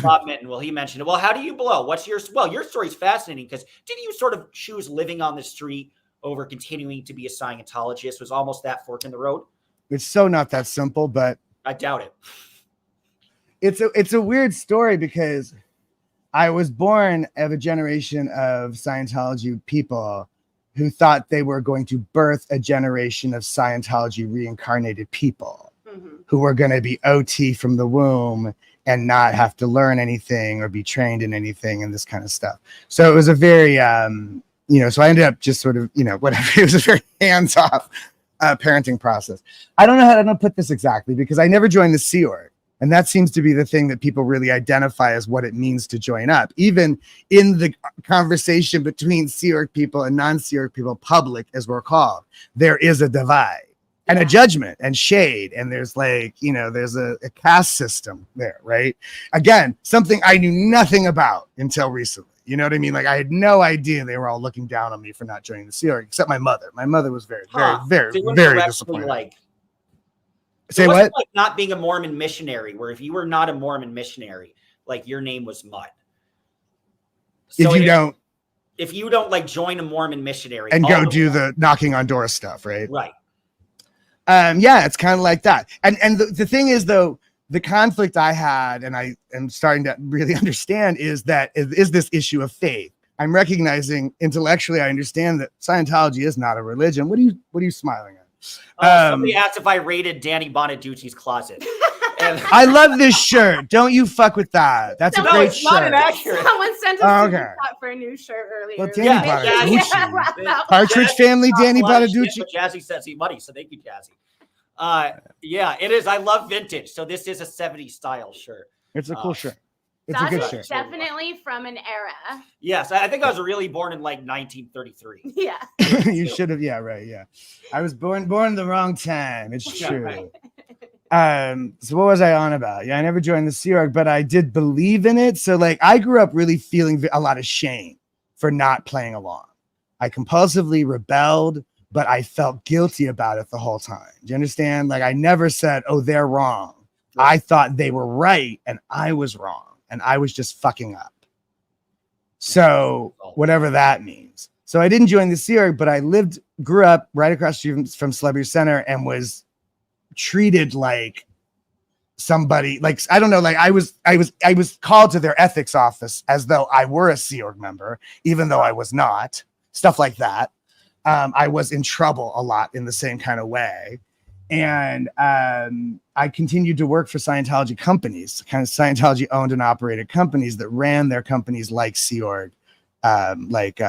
Bob Minton. Well, he mentioned it. Well, how do you blow? Your story's fascinating because didn't you sort of choose living on the street over continuing to be a Scientologist? Was almost that fork in the road? It's so not that simple, but I doubt it. It's a weird story because I was born of a generation of Scientology people who thought they were going to birth a generation of Scientology reincarnated people who were going to be OT from the womb and not have to learn anything or be trained in anything and this kind of stuff. So it was a very, so I ended up just sort of, whatever. It was a very hands-off parenting process. I don't know how to put this exactly because I never joined the Sea Org. And that seems to be the thing that people really identify as what it means to join up. Even in the conversation between Sea Org people and non-Sea Org people, public as we're called, there is a divide. And a judgment and shade. And there's there's a caste system there, right? Again, something I knew nothing about until recently. You know what I mean? Like I had no idea they were all looking down on me for not joining the Sea Org, except my mother. My mother was very disappointed. Say what? Like not being a Mormon missionary, where if you were not a Mormon missionary, like your name was mud. So if you don't like join a Mormon missionary and go do the knocking on doors stuff, right? Right. Yeah, it's kind of like that. And the thing is, though, the conflict I had, and I am starting to really understand, is this issue of faith. I'm recognizing intellectually, I understand that Scientology is not a religion. What are you smiling at? Somebody asked if I raided Danny Bonaducci's closet. And I love this shirt. Don't you fuck with that. That's a great it's shirt. not inaccurate. Someone sent us a for a new shirt earlier. Well, Danny Bonaducci. Partridge Jazzy Family, costs Danny a lot of Bonaducci. shit, but Jazzy sends me money, so thank you, Jazzy. Yeah, it is. I love vintage. So this is a 70s style shirt. It's a cool shirt. It's a good shirt. Definitely from an era. Yes, I think I was really born in like 1933. Yeah. You should have. Yeah, right. Yeah. I was born the wrong time. It's true. Right. So what was I on about? Yeah, I never joined the Sea Org, but I did believe in it. So like I grew up really feeling a lot of shame for not playing along. I compulsively rebelled, but I felt guilty about it the whole time. Do you understand? Like I never said, oh, they're wrong. I thought they were right and I was wrong and I was just fucking up. So whatever that means. So I didn't join the Sea Org, but I grew up right across the street from Celebrity Center and was treated like somebody, like, I don't know, like I was called to their ethics office as though I were a Sea Org member, even though I was not, stuff like that. I was in trouble a lot in the same kind of way. And I continued to work for Scientology companies, kind of Scientology owned and operated companies that ran their companies like Sea Org, like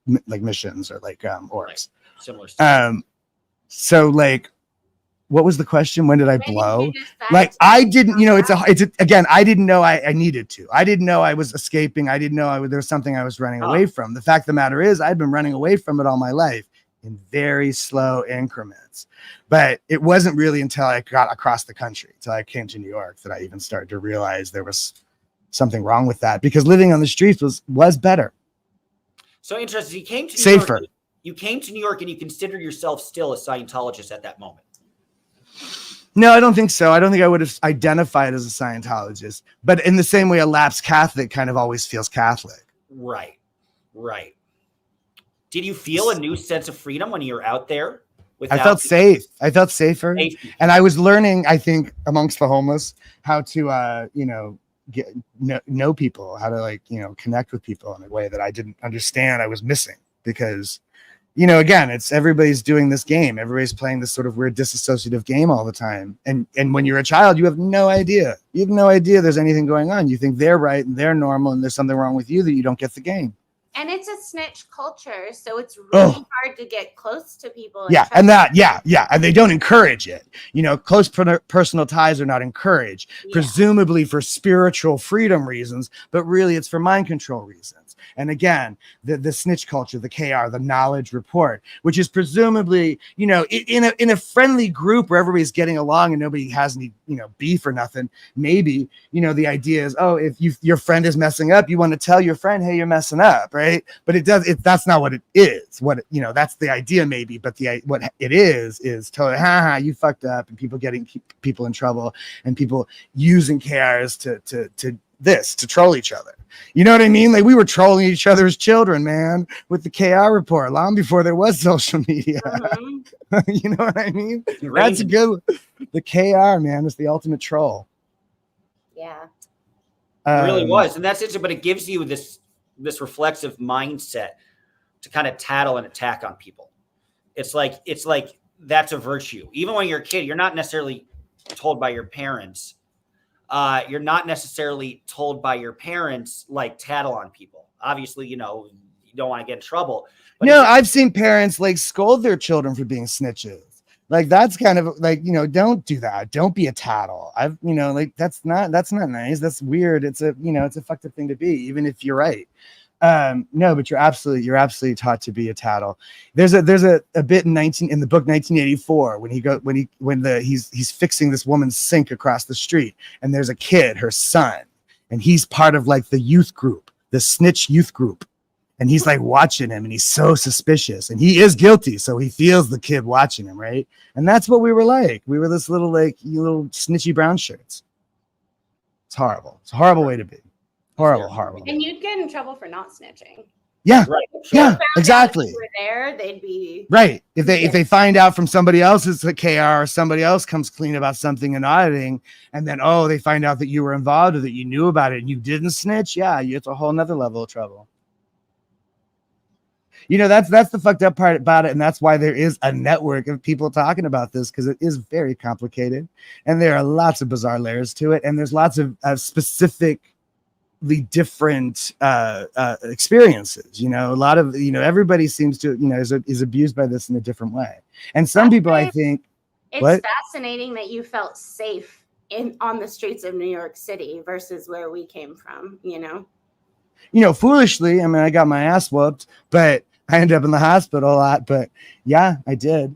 missions or like orgs. Similar stuff. So like, what was the question? When did I blow? Like I didn't, again, I didn't know I needed to. I didn't know I was escaping. I didn't know there was something I was running away from. The fact of the matter is I've been running away from it all my life in very slow increments. But it wasn't really until I got across the country, until I came to New York, that I even started to realize there was something wrong with that, because living on the streets was better. So interesting. You came to safer. New York, you came to New York and you consider yourself still a Scientologist at that moment. No, I don't think so. I don't think I would have identified as a Scientologist, but in the same way, a lapsed Catholic kind of always feels Catholic. Right. Did you feel a new sense of freedom when you were out there? I felt safe. I felt safer. And I was learning, I think, amongst the homeless, how to, know people, how to connect with people in a way that I didn't understand I was missing, because, again, it's everybody's doing this game. Everybody's playing this sort of weird disassociative game all the time. And when you're a child, you have no idea. You have no idea there's anything going on. You think they're right and they're normal and there's something wrong with you that you don't get the game. And it's a snitch culture, so it's really hard to get close to people. And they don't encourage it. Close personal ties are not encouraged, presumably for spiritual freedom reasons, but really it's for mind control reasons. And again, the snitch culture, the KR, the knowledge report, which is presumably, in a friendly group where everybody's getting along and nobody has any, beef or nothing. Maybe, the idea is, if your friend is messing up, you want to tell your friend, hey, you're messing up, right? But that's not what it is. That's the idea maybe, but what it is totally, you fucked up, and people getting people in trouble and people using KRs to troll each other. You know what I mean? Like we were trolling each other as children, man, with the KR report long before there was social media. You know what I mean? That's a good. The KR, man, is the ultimate troll. Yeah. It really was. And that's interesting, but it gives you this reflexive mindset to kind of tattle and attack on people. It's like that's a virtue. Even when you're a kid, you're not necessarily told by your parents. You're not necessarily told by your parents, like, tattle on people. Obviously, you don't want to get in trouble. But I've seen parents scold their children for being snitches. Like, that's kind of don't do that. Don't be a tattle. That's not nice. That's weird. It's a fucked up thing to be, even if you're right. No, but you're absolutely taught to be a tattle. There's a bit in the book 1984 when he's fixing this woman's sink across the street, and there's a kid, her son, and he's part of the youth group, the snitch youth group, and he's watching him, and he's so suspicious, and he is guilty, so he feels the kid watching him, right? And that's what we were like. We were this little little snitchy brown shirts. It's horrible. It's a horrible way to be. Horrible. And you'd get in trouble for not snitching. Yeah. Right. Yeah, exactly. If you were there, they'd be right. If they find out from somebody else's KR or somebody else comes clean about something in auditing, and then they find out that you were involved or that you knew about it and you didn't snitch, it's a whole nother level of trouble. That's the fucked up part about it, and that's why there is a network of people talking about this, because it is very complicated, and there are lots of bizarre layers to it, and there's lots of specifically different experiences. A lot of everybody seems to is abused by this in a different way, and some people, I think, it's fascinating that you felt safe on the streets of New York City versus where we came from. Foolishly, I mean, I got my ass whooped, but I ended up in the hospital a lot. But yeah, I did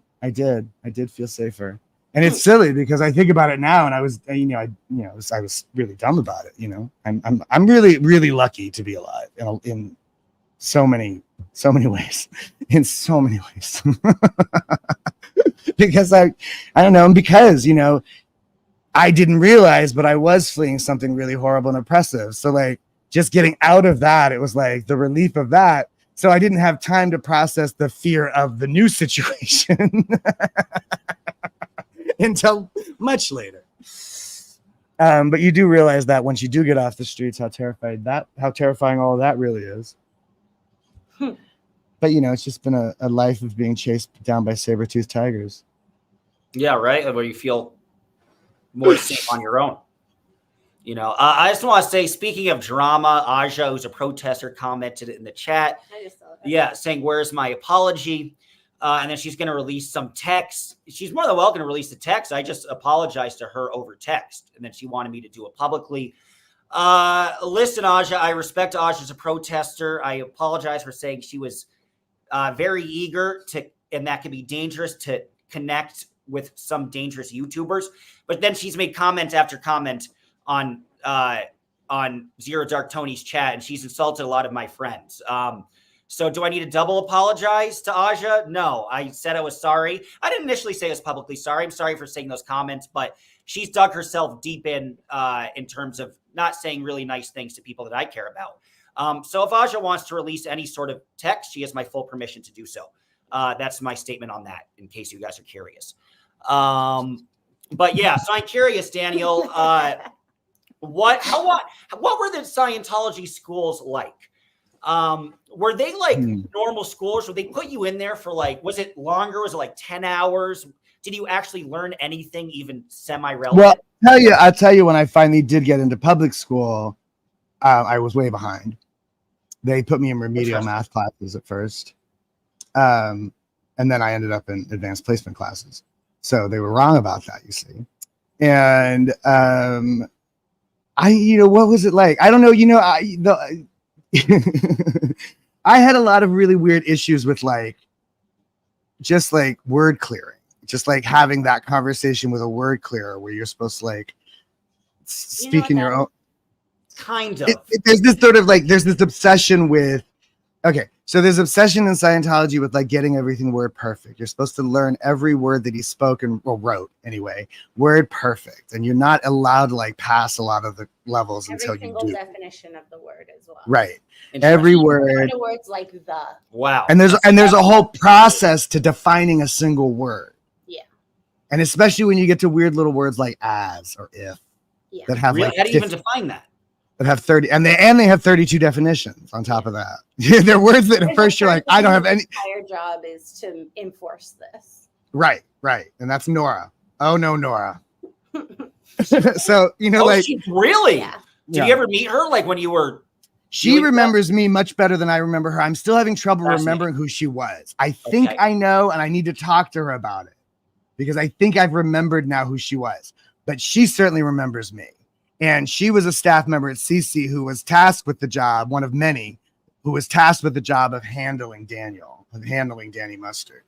feel safer. And it's silly because I think about it now, and I was, I was really dumb about it. I'm really, really lucky to be alive in so many ways, because I don't know, and because I didn't realize, but I was fleeing something really horrible and oppressive. So like, just getting out of that, it was like the relief of that. So I didn't have time to process the fear of the new situation until much later. But you do realize that once you do get off the streets, how terrifying all of that really is. But it's just been a life of being chased down by saber-toothed tigers. Yeah, right. Where you feel more safe on your own. I just want to say, speaking of drama, Aja, who's a protester, commented in the chat. I just saw that. Yeah, saying, "Where's my apology?" And then she's going to release some text. She's more than welcome to release the text. I just apologized to her over text, and then she wanted me to do it publicly. Listen, Aja, I respect Aja as a protester. I apologize for saying she was very eager to, and that can be dangerous, to connect with some dangerous YouTubers. But then she's made comment after comment on Zero Dark Tony's chat, and she's insulted a lot of my friends. So do I need to double apologize to Aja? No, I said I was sorry. I didn't initially say I was publicly sorry. I'm sorry for saying those comments, but she's dug herself deep in terms of not saying really nice things to people that I care about. So if Aja wants to release any sort of text, she has my full permission to do so. That's my statement on that, in case you guys are curious. But yeah, so I'm curious, Daniel, what were the Scientology schools like? Were they like normal schools? Would they put you in there for like, was it longer? Was it like 10 hours? Did you actually learn anything even semi-relevant? Well, I'll tell you, when I finally did get into public school, I was way behind. They put me in remedial math classes at first. And then I ended up in advanced placement classes. So they were wrong about that, you see. And what was it like? I don't know, I had a lot of really weird issues with just word clearing, just like having that conversation with a word clearer where you're supposed to like speak in your own. Kind of. There's this sort of there's this obsession with, so there's obsession in Scientology with getting everything word perfect. You're supposed to learn every word that he spoke or wrote anyway, word perfect. And you're not allowed to pass a lot of the levels until you do. Every single definition of the word as well. Right. Every word. Words like the. Wow. And there's a whole process to defining a single word. Yeah. And especially when you get to weird little words like as or if. Yeah. That have really? How do you even define that? That have 30, and they have 32 definitions on top of that. They're words that at first you're like, I don't have any. Entire job is to enforce this. Right. And that's Nora. Oh no, Nora. So really? Yeah. Did you ever meet her? When you were? She remembers me much better than I remember her. I'm still having trouble remembering who she was. I think I know, and I need to talk to her about it because I think I've remembered now who she was. But she certainly remembers me. And she was a staff member at CC who was tasked with the job, one of many, who was tasked with the job of handling Danny Mustard,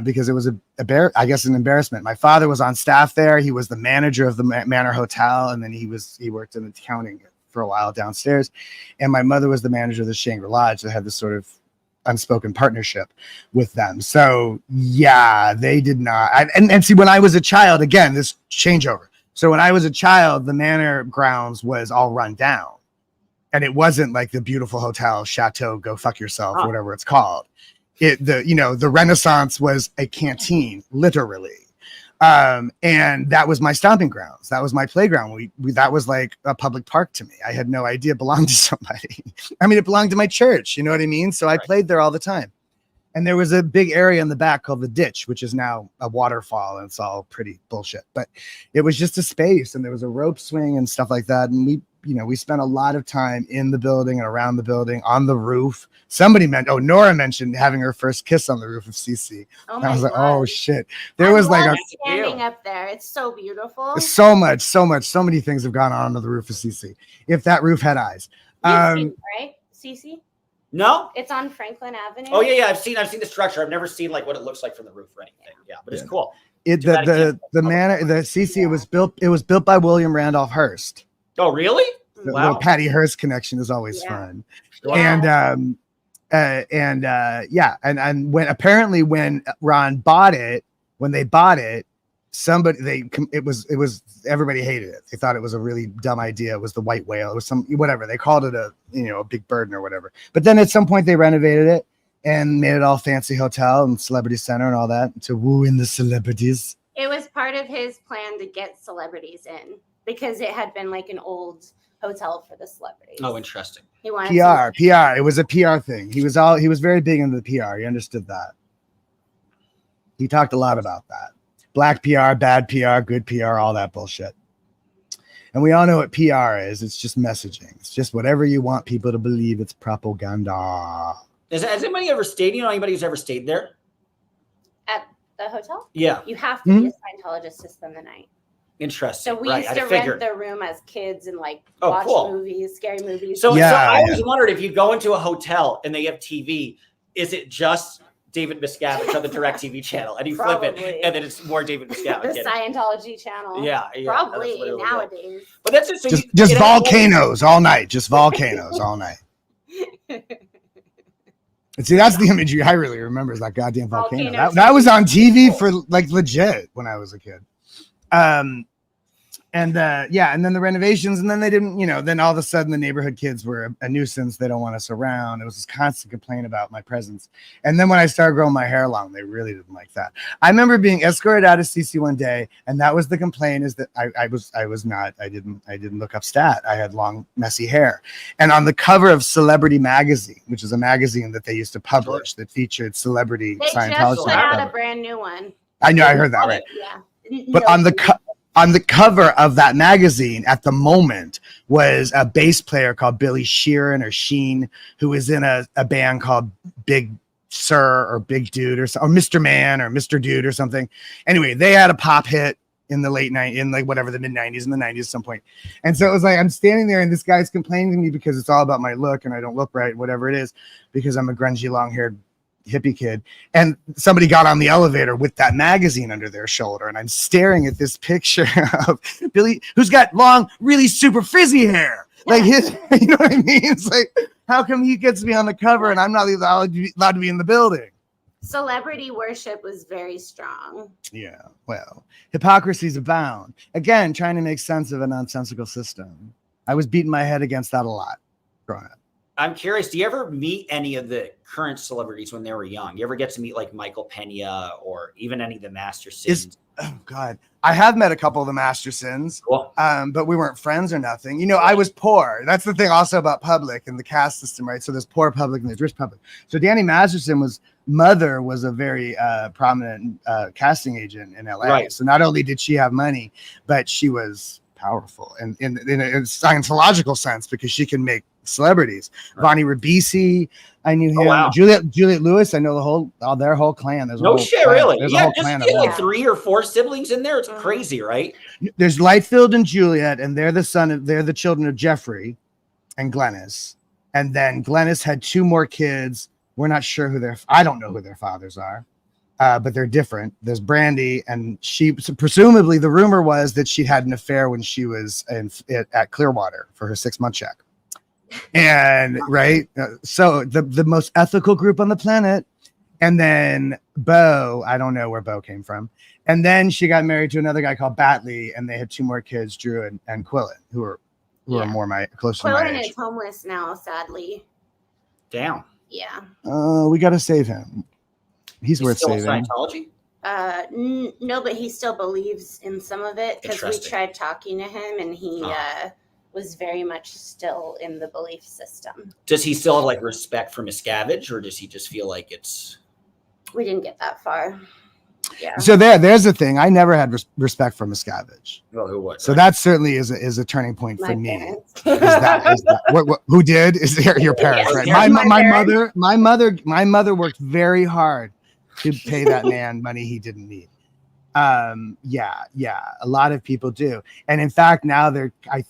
because it was an embarrassment. My father was on staff there. He was the manager of the Manor Hotel, and then he worked in accounting for a while downstairs. And my mother was the manager of the Shangri-La Lodge that had this sort of unspoken partnership with them. So yeah, they did not. And see, when I was a child, again, this changeover. So when I was a child, the manor grounds was all run down. And it wasn't like the beautiful hotel, chateau, go fuck yourself, Huh. whatever it's called. The Renaissance was a canteen, literally. And that was my stomping grounds. That was my playground. We that was like a public park to me. I had no idea it belonged to somebody. I mean, it belonged to my church. You know what I mean? So I played there all the time. And there was a big area in the back called the ditch, which is now a waterfall, and it's all pretty bullshit. But it was just a space, and there was a rope swing and stuff like that. And we spent a lot of time in the building and around the building, on the roof. Nora mentioned having her first kiss on the roof of CC. Oh I was like, God. oh shit. There was like standing up there. It's so beautiful. so many things have gone on the roof of CC. If that roof had eyes. You've seen it, right? CC? No. It's on Franklin Avenue. Oh yeah. I've seen the structure. I've never seen like what it looks like from the roof or anything. Yeah, but it's cool. The CC, it was built by William Randolph Hearst. Oh really? The Wow. little Patty Hearst connection is always fun. Yeah. And when Ron bought it, everybody hated it. They thought it was a really dumb idea. It was the white whale. It was whatever. They called it a big burden or whatever. But then at some point they renovated it and made it all fancy hotel and celebrity center and all that to woo in the celebrities. It was part of his plan to get celebrities in because it had been like an old hotel for the celebrities. Oh, interesting. He wanted PR. It was a PR thing. He was very big into the PR. He understood that. He talked a lot about that. Black PR, bad PR, good PR, all that bullshit. And we all know what PR is. It's just messaging. It's just whatever you want people to believe. It's propaganda. Has anybody ever stayed? You know anybody who's ever stayed there? at the hotel. Yeah. You have to be a Scientologist to spend the night. Interesting. So we used to rent the room as kids and like watch movies, scary movies. So I always wondered if you go into a hotel and they have TV, is it just David Miscavage on the DirecTV channel, and you flip it, and then it's more David Miscavage. The Scientology channel. Yeah, probably nowadays. But that's it. So just volcanoes all night. Just volcanoes all night. And see, that's the imagery I really remember is that goddamn volcano. That was on TV for like legit when I was a kid. And then the renovations, and then they didn't, then all of a sudden the neighborhood kids were a nuisance. They don't want us around. It was this constant complaint about my presence. And then when I started growing my hair long, they really didn't like that. I remember being escorted out of CC one day, and that was the complaint, is that I didn't look up stat. I had long, messy hair. And on the cover of Celebrity Magazine, which is a magazine that they used to publish that featured celebrity Scientology. They just put out a brand new one. I know, I heard that, right? Yeah. But on the cover of that magazine at the moment was a bass player called Billy Sheeran or Sheen, who was in a band called Big Sir or Big Dude or Mr. Man or Mr. Dude or something. Anyway, they had a pop hit in the mid 90s, in the 90s at some point. And so it was like, I'm standing there and this guy's complaining to me because it's all about my look and I don't look right, whatever it is, because I'm a grungy, long-haired hippie kid, and somebody got on the elevator with that magazine under their shoulder, and I'm staring at this picture of Billy, who's got long, really super frizzy hair, like his, you know what I mean? It's like, how come he gets to be on the cover and I'm not allowed to be in the building? Celebrity worship was very strong. Yeah, well, hypocrisies abound. Again, trying to make sense of a nonsensical system. I was beating my head against that a lot growing up. I'm curious, do you ever meet any of the current celebrities when they were young? You ever get to meet like Michael Pena or even any of the Mastersons? Oh God, I have met a couple of the Mastersons, cool. But we weren't friends or nothing. I was poor. That's the thing also about public and the caste system, right? So there's poor public and there's rich public. So Danny Masterson's mother was a very prominent casting agent in LA. Right. So not only did she have money, but she was powerful and in a Scientological sense, because she can make celebrities. Right. Vonnie Ribisi, I knew him. Oh, wow. Juliet Lewis, I know their whole clan. There's no shit, clan. Really? There's yeah, just like 3 or 4 siblings in there. It's crazy, right? There's Lightfield and Juliet, and they're the children of Jeffrey and Glennis. And then Glennis had 2 more kids. We're not sure I don't know who their fathers are. But they're different. There's Brandy, and presumably the rumor was that she had an affair when she was at Clearwater for her 6-month check. And so the most ethical group on the planet. And then Bo, I don't know where Bo came from. And then she got married to another guy called Batley, and they had 2 more kids, Drew and Quillen, who were who are more close to my Quillen age. is homeless now, sadly. Damn. Yeah. We got to save him. He's worth still in saving. Scientology? No, but he still believes in some of it because we Interesting. tried talking to him and he was very much still in the belief system. Does he still have like respect for Miscavage, or does he just feel like it's? We didn't get that far. Yeah. So there's the thing. I never had respect for Miscavige. Well, who would? So that certainly is a turning point My for me. parents. Is that what who did? Is your parents, Yes, right? yes, My mother worked very hard to pay that man money he didn't need. Yeah, a lot of people do, and in fact, now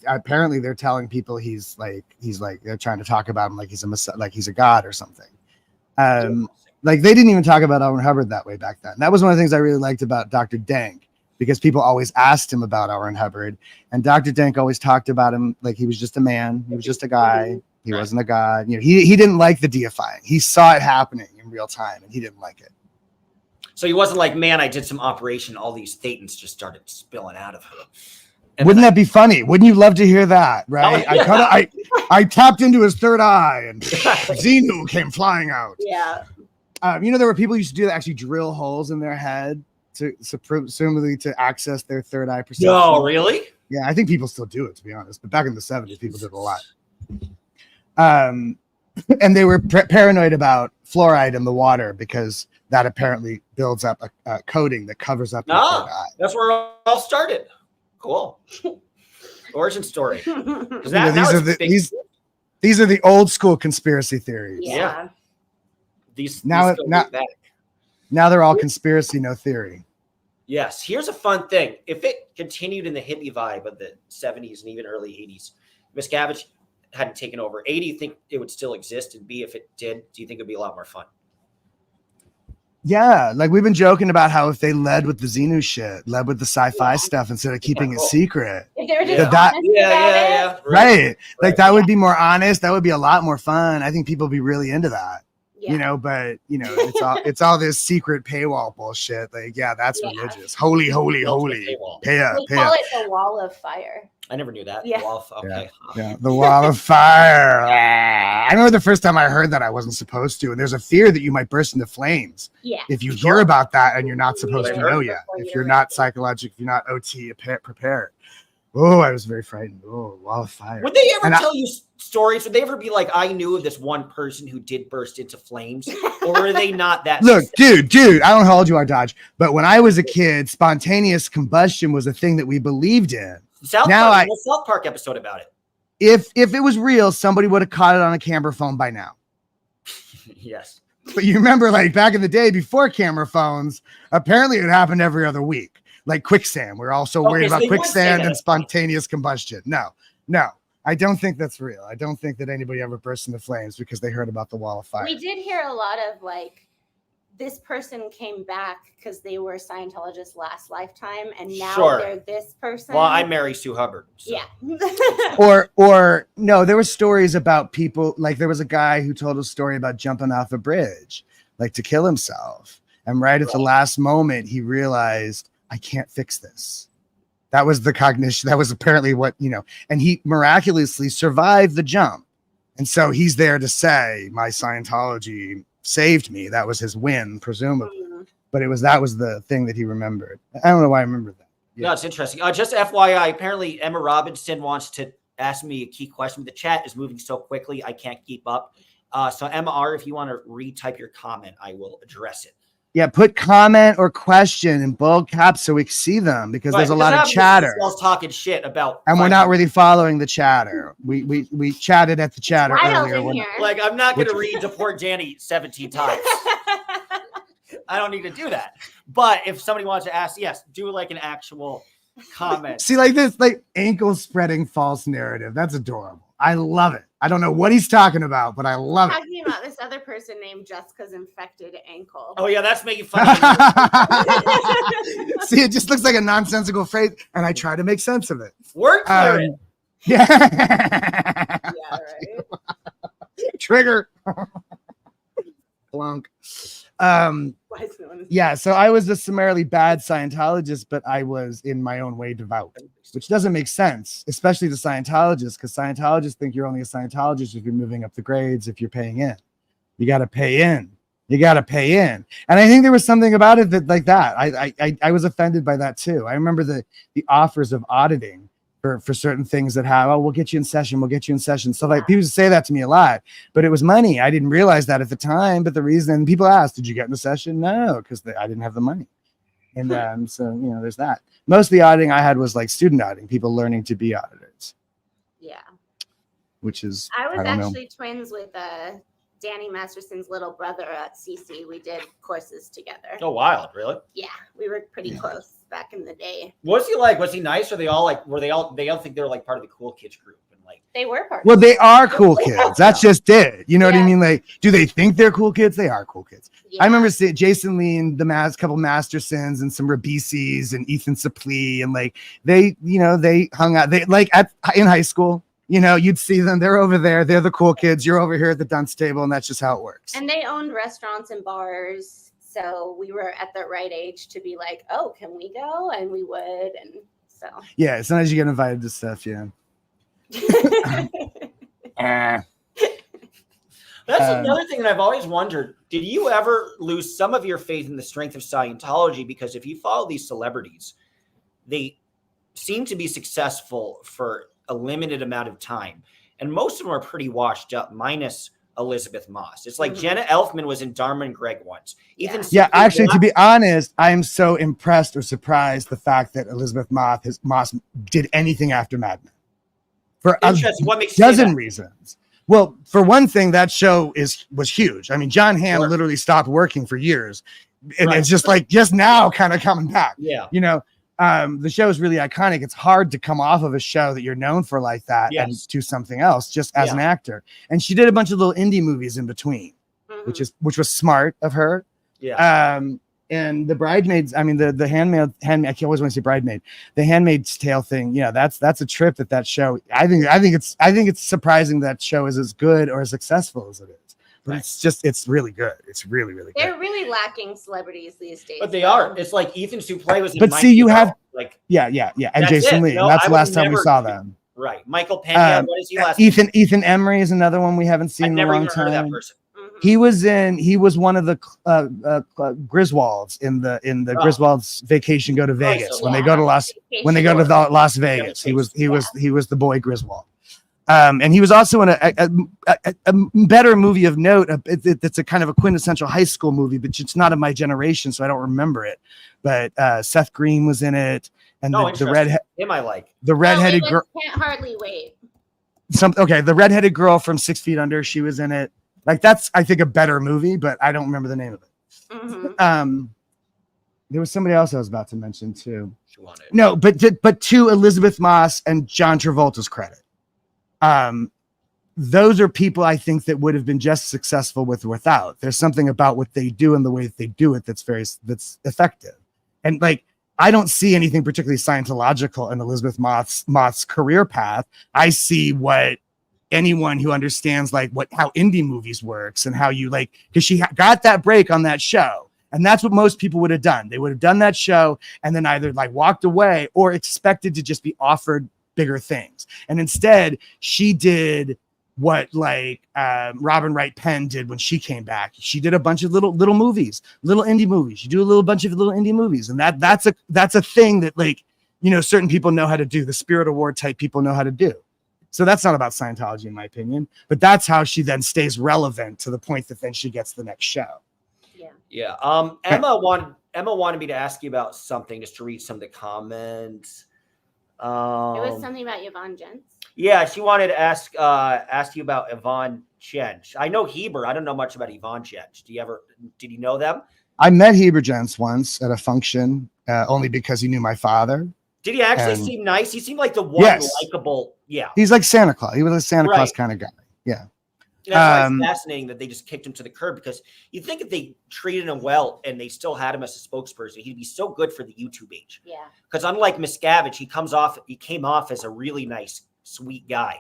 apparently they're telling people he's like they're trying to talk about him like he's a god or something. Like they didn't even talk about L. Ron Hubbard that way back then. That was one of the things I really liked about Dr. Dank, because people always asked him about L. Ron Hubbard, and Dr. Dank always talked about him like he was just a man, he was just a guy, he wasn't a god. You know, he didn't like the deifying. He saw it happening in real time, and he didn't like it. So he wasn't like, man, I did some operation, all these thetans just started spilling out of her. And Wouldn't that be funny? Wouldn't you love to hear that? Right? Oh, yeah. I tapped into his third eye, and Xenu came flying out. Yeah. You know, there were people who used to do that, actually drill holes in their head to presumably to access their third eye perception. No, really? Yeah, I think people still do it, to be honest. But back in the 70s, people did it a lot. And they were paranoid about fluoride in the water because that apparently builds up a coating that covers up your third eye. That's where it all started. Cool. Origin story. These are the old school conspiracy theories. Yeah. These Now go way back. they're all conspiracy, no theory. Yes. Here's a fun thing. If it continued in the hippie vibe of the 70s and even early 80s, Miscavige hadn't taken over. A, do you think it would still exist? And B, if it did, do you think it'd be a lot more fun? Yeah, like we've been joking about how if they led with the Xenu shit, led with the sci-fi stuff instead of keeping it secret. If they were just That- honest about it. Right. Like that would be more honest. That would be a lot more fun. I think people would be really into that. Yeah. You know, but you know, it's all this secret paywall bullshit. Like, yeah, that's religious. Holy. Paywall. Pay up. We call it the wall of fire. I never knew that. Yeah. Okay. Yeah, the wall of fire. I remember the first time I heard that I wasn't supposed to, and there's a fear that you might burst into flames. Yeah. If you hear about that and you're not supposed to Yeah. know yet, if you're not psychological, if you're not OT prepared. Oh, I was very frightened. Oh, wall of fire. Would they ever tell you stories? Would they ever be like, I knew of this one person who did burst into flames? Or are they not that? Look, dude, I don't know how old you are, Dodge, but when I was a kid, spontaneous combustion was a thing that we believed in. South Park episode about it. If it was real, somebody would have caught it on a camera phone by now. Yes. But you remember, like back in the day before camera phones, apparently it happened every other week. Like quicksand. We're also worried about quicksand and spontaneous combustion. No, I don't think that's real. I don't think that anybody ever burst into flames because they heard about the wall of fire. We did hear a lot of like, this person came back because they were Scientologists last lifetime, and now they're this person. Well, I marry Sue Hubbard. So. Yeah. or no, there were stories about people, like there was a guy who told a story about jumping off a bridge, like to kill himself. And right at the last moment, he realized, I can't fix this. That was the cognition. That was apparently what, and he miraculously survived the jump. And so he's there to say, my Scientology saved me. That was his win, presumably. But that was the thing that he remembered. I don't know why I remember that. Yeah, it's interesting. Just FYI, apparently Emma Robinson wants to ask me a key question. The chat is moving so quickly, I can't keep up. So Emma R, if you want to retype your comment, I will address it. Yeah, put comment or question in bold caps so we can see them, because there's a lot of chatter. Talking shit about, and we're not really following the chatter. We chatted at the chatter earlier. Like, I'm not going to read Deport Janny 17 times. I don't need to do that. But if somebody wants to ask, yes, do like an actual comment. See, like this, like ankle spreading false narrative. That's adorable. I love it. I don't know what he's talking about, but I love it. Talking about this other person named Jessica's infected ankle. Oh yeah, that's making fun. See, it just looks like a nonsensical phrase, and I try to make sense of it. Word clear it. Yeah. Yeah, right. Trigger. Plunk. Why is no one- Yeah, so I was a summarily bad Scientologist, but I was in my own way devout, which doesn't make sense, especially to Scientologists, because Scientologists think you're only a Scientologist if you're moving up the grades, if you're paying in. You got to pay in. You got to pay in. And I think there was something about it that like that. I was offended by that too. I remember the offers of auditing for certain things that have, oh, we'll get you in session. We'll get you in session. So like people say that to me a lot, but it was money. I didn't realize that at the time. But the reason, and people asked, did you get in the session? No, because I didn't have the money. And so, you know, there's that. Most of the auditing I had was like student auditing, people learning to be auditors. Yeah. Which is, I was don't know. actually twins with Danny Masterson's little brother at CC. We did courses together. Oh, wild, really? Yeah, we were pretty close back in the day. What's he like? Was he nice? Or they all like? They all think they're like part of the cool kids group and like? They were part. Well, they are cool kids. That's just it. You know what I Yeah. mean? Like, do they think they're cool kids? They are cool kids. Yeah. I remember seeing Jason Lee and couple Mastersons and some Rabisis and Ethan Suplee, and like they hung out. They like in high school. You know, you'd see them. They're over there. They're the cool kids. You're over here at the dunce table, and that's just how it works. And they owned restaurants and bars, so we were at the right age to be like, "Oh, can we go?" And we would, and so. Yeah, sometimes you get invited to stuff. Yeah. That's another thing that I've always wondered. Did you ever lose some of your faith in the strength of Scientology? Because if you follow these celebrities, they seem to be successful for a limited amount of time. And most of them are pretty washed up, minus Elizabeth Moss. It's like Jenna Elfman was in Dharma and Greg once. Ethan Yeah, actually, to be honest, I am so impressed or surprised the fact that Elizabeth Moss did anything after Mad Men. For what makes you say dozen that? reasons. Well, for one thing, that show was huge. I mean, John Hamm Sure. literally stopped working for years, and Right. it's just like just now kind of coming back. Yeah. You know, the show is really iconic. It's hard to come off of a show that you're known for like that and Yes. do something else just as Yeah. an actor. And she did a bunch of little indie movies in between, which was smart of her. Yeah. And the Bridesmaids, I mean, the handmaid, I always want to say Bridesmaid, the Handmaid's Tale thing. Yeah, that's a trip that show. I think it's surprising that show is as good or as successful as it is. But Right. it's really good. It's really, really good. They're really lacking celebrities these days. But they are. It's like Ethan Suplee was in But Mighty see, you Bell. have- like Yeah. And That's Jason it. Lee. No, And that's I the would last time we never- saw them. right. Michael Pena. What is he last? Ethan Emery is another one we haven't seen I've in a never long even heard of that time. person. He was one of the Griswolds in the Griswold's Vacation Go to Vegas so when they go to Las Vegas. He was the boy Griswold. And he was also in a better movie of note. It's a kind of a quintessential high school movie, but it's not of my generation, so I don't remember it. But Seth Green was in it, and the redheaded girl. Can't hardly wait. The redheaded girl from 6 Feet Under. She was in it. Like that's, I think, a better movie, but I don't remember the name of it. There was somebody else I was about to mention too. No, but to Elizabeth Moss and John Travolta's credit, those are people I think that would have been just successful with or without. There's something about what they do and the way that they do it that's effective. And like, I don't see anything particularly Scientological in Elizabeth Moss's career path. I see what anyone who understands like how indie movies works and how you like, because she got that break on that show. And that's what most people would have done. They would have done that show and then either like walked away or expected to just be offered bigger things. And instead she did what like Robin Wright Penn did when she came back. She did a bunch of little movies, little indie movies. You do a bunch of little indie movies. And that's a thing that like, you know, certain people know how to do. The Spirit Award type people know how to do. So that's not about Scientology, in my opinion, but that's how she then stays relevant to the point that then she gets the next show. Yeah. Emma wanted me to ask you about something, just to read some of the comments. It was something about Yvonne Jens. Yeah, she wanted to ask you about Yvonne Chench. I know Heber. I don't know much about Yvonne Chench. Did you know them? I met Heber Jens once at a function, only because he knew my father. Did he actually seem nice? He seemed like the one likable. Yeah. He's like Santa Claus. He was a Santa Claus kind of guy. Yeah. That's why it's fascinating that they just kicked him to the curb, because you'd think if they treated him well and they still had him as a spokesperson, he'd be so good for the YouTube age. Yeah. Because unlike Miscavage, he came off as a really nice, sweet guy.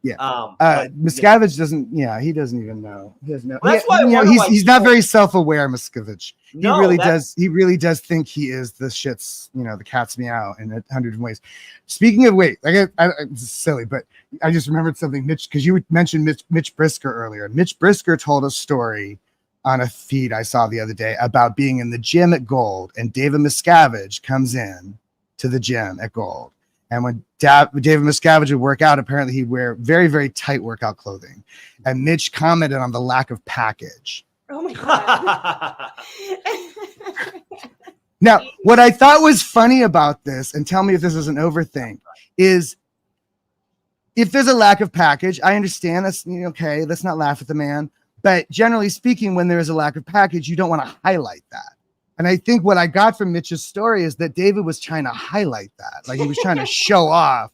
Yeah. But, Miscavige doesn't. Yeah, he doesn't even know. He doesn't know. Well, that's why I you know, wonder why he's not people- very self-aware. Miscavige. No, he really that's- does. He really does think he is the shit's. You know, the cat's meow in 100 ways. Speaking of wait, it's silly, but I just remembered something, Mitch, because you mentioned Mitch Brisker earlier. Mitch Brisker told a story on a feed I saw the other day about being in the gym at Gold, and David Miscavige comes in to the gym at Gold. And when David Miscavige would work out, apparently he'd wear very, very tight workout clothing. And Mitch commented on the lack of package. Oh my God. Now, what I thought was funny about this, and tell me if this is an overthink, is if there's a lack of package, I understand that's okay. Let's not laugh at the man. But generally speaking, when there is a lack of package, you don't want to highlight that. And I think what I got from Mitch's story is that David was trying to highlight that. Like he was trying to show off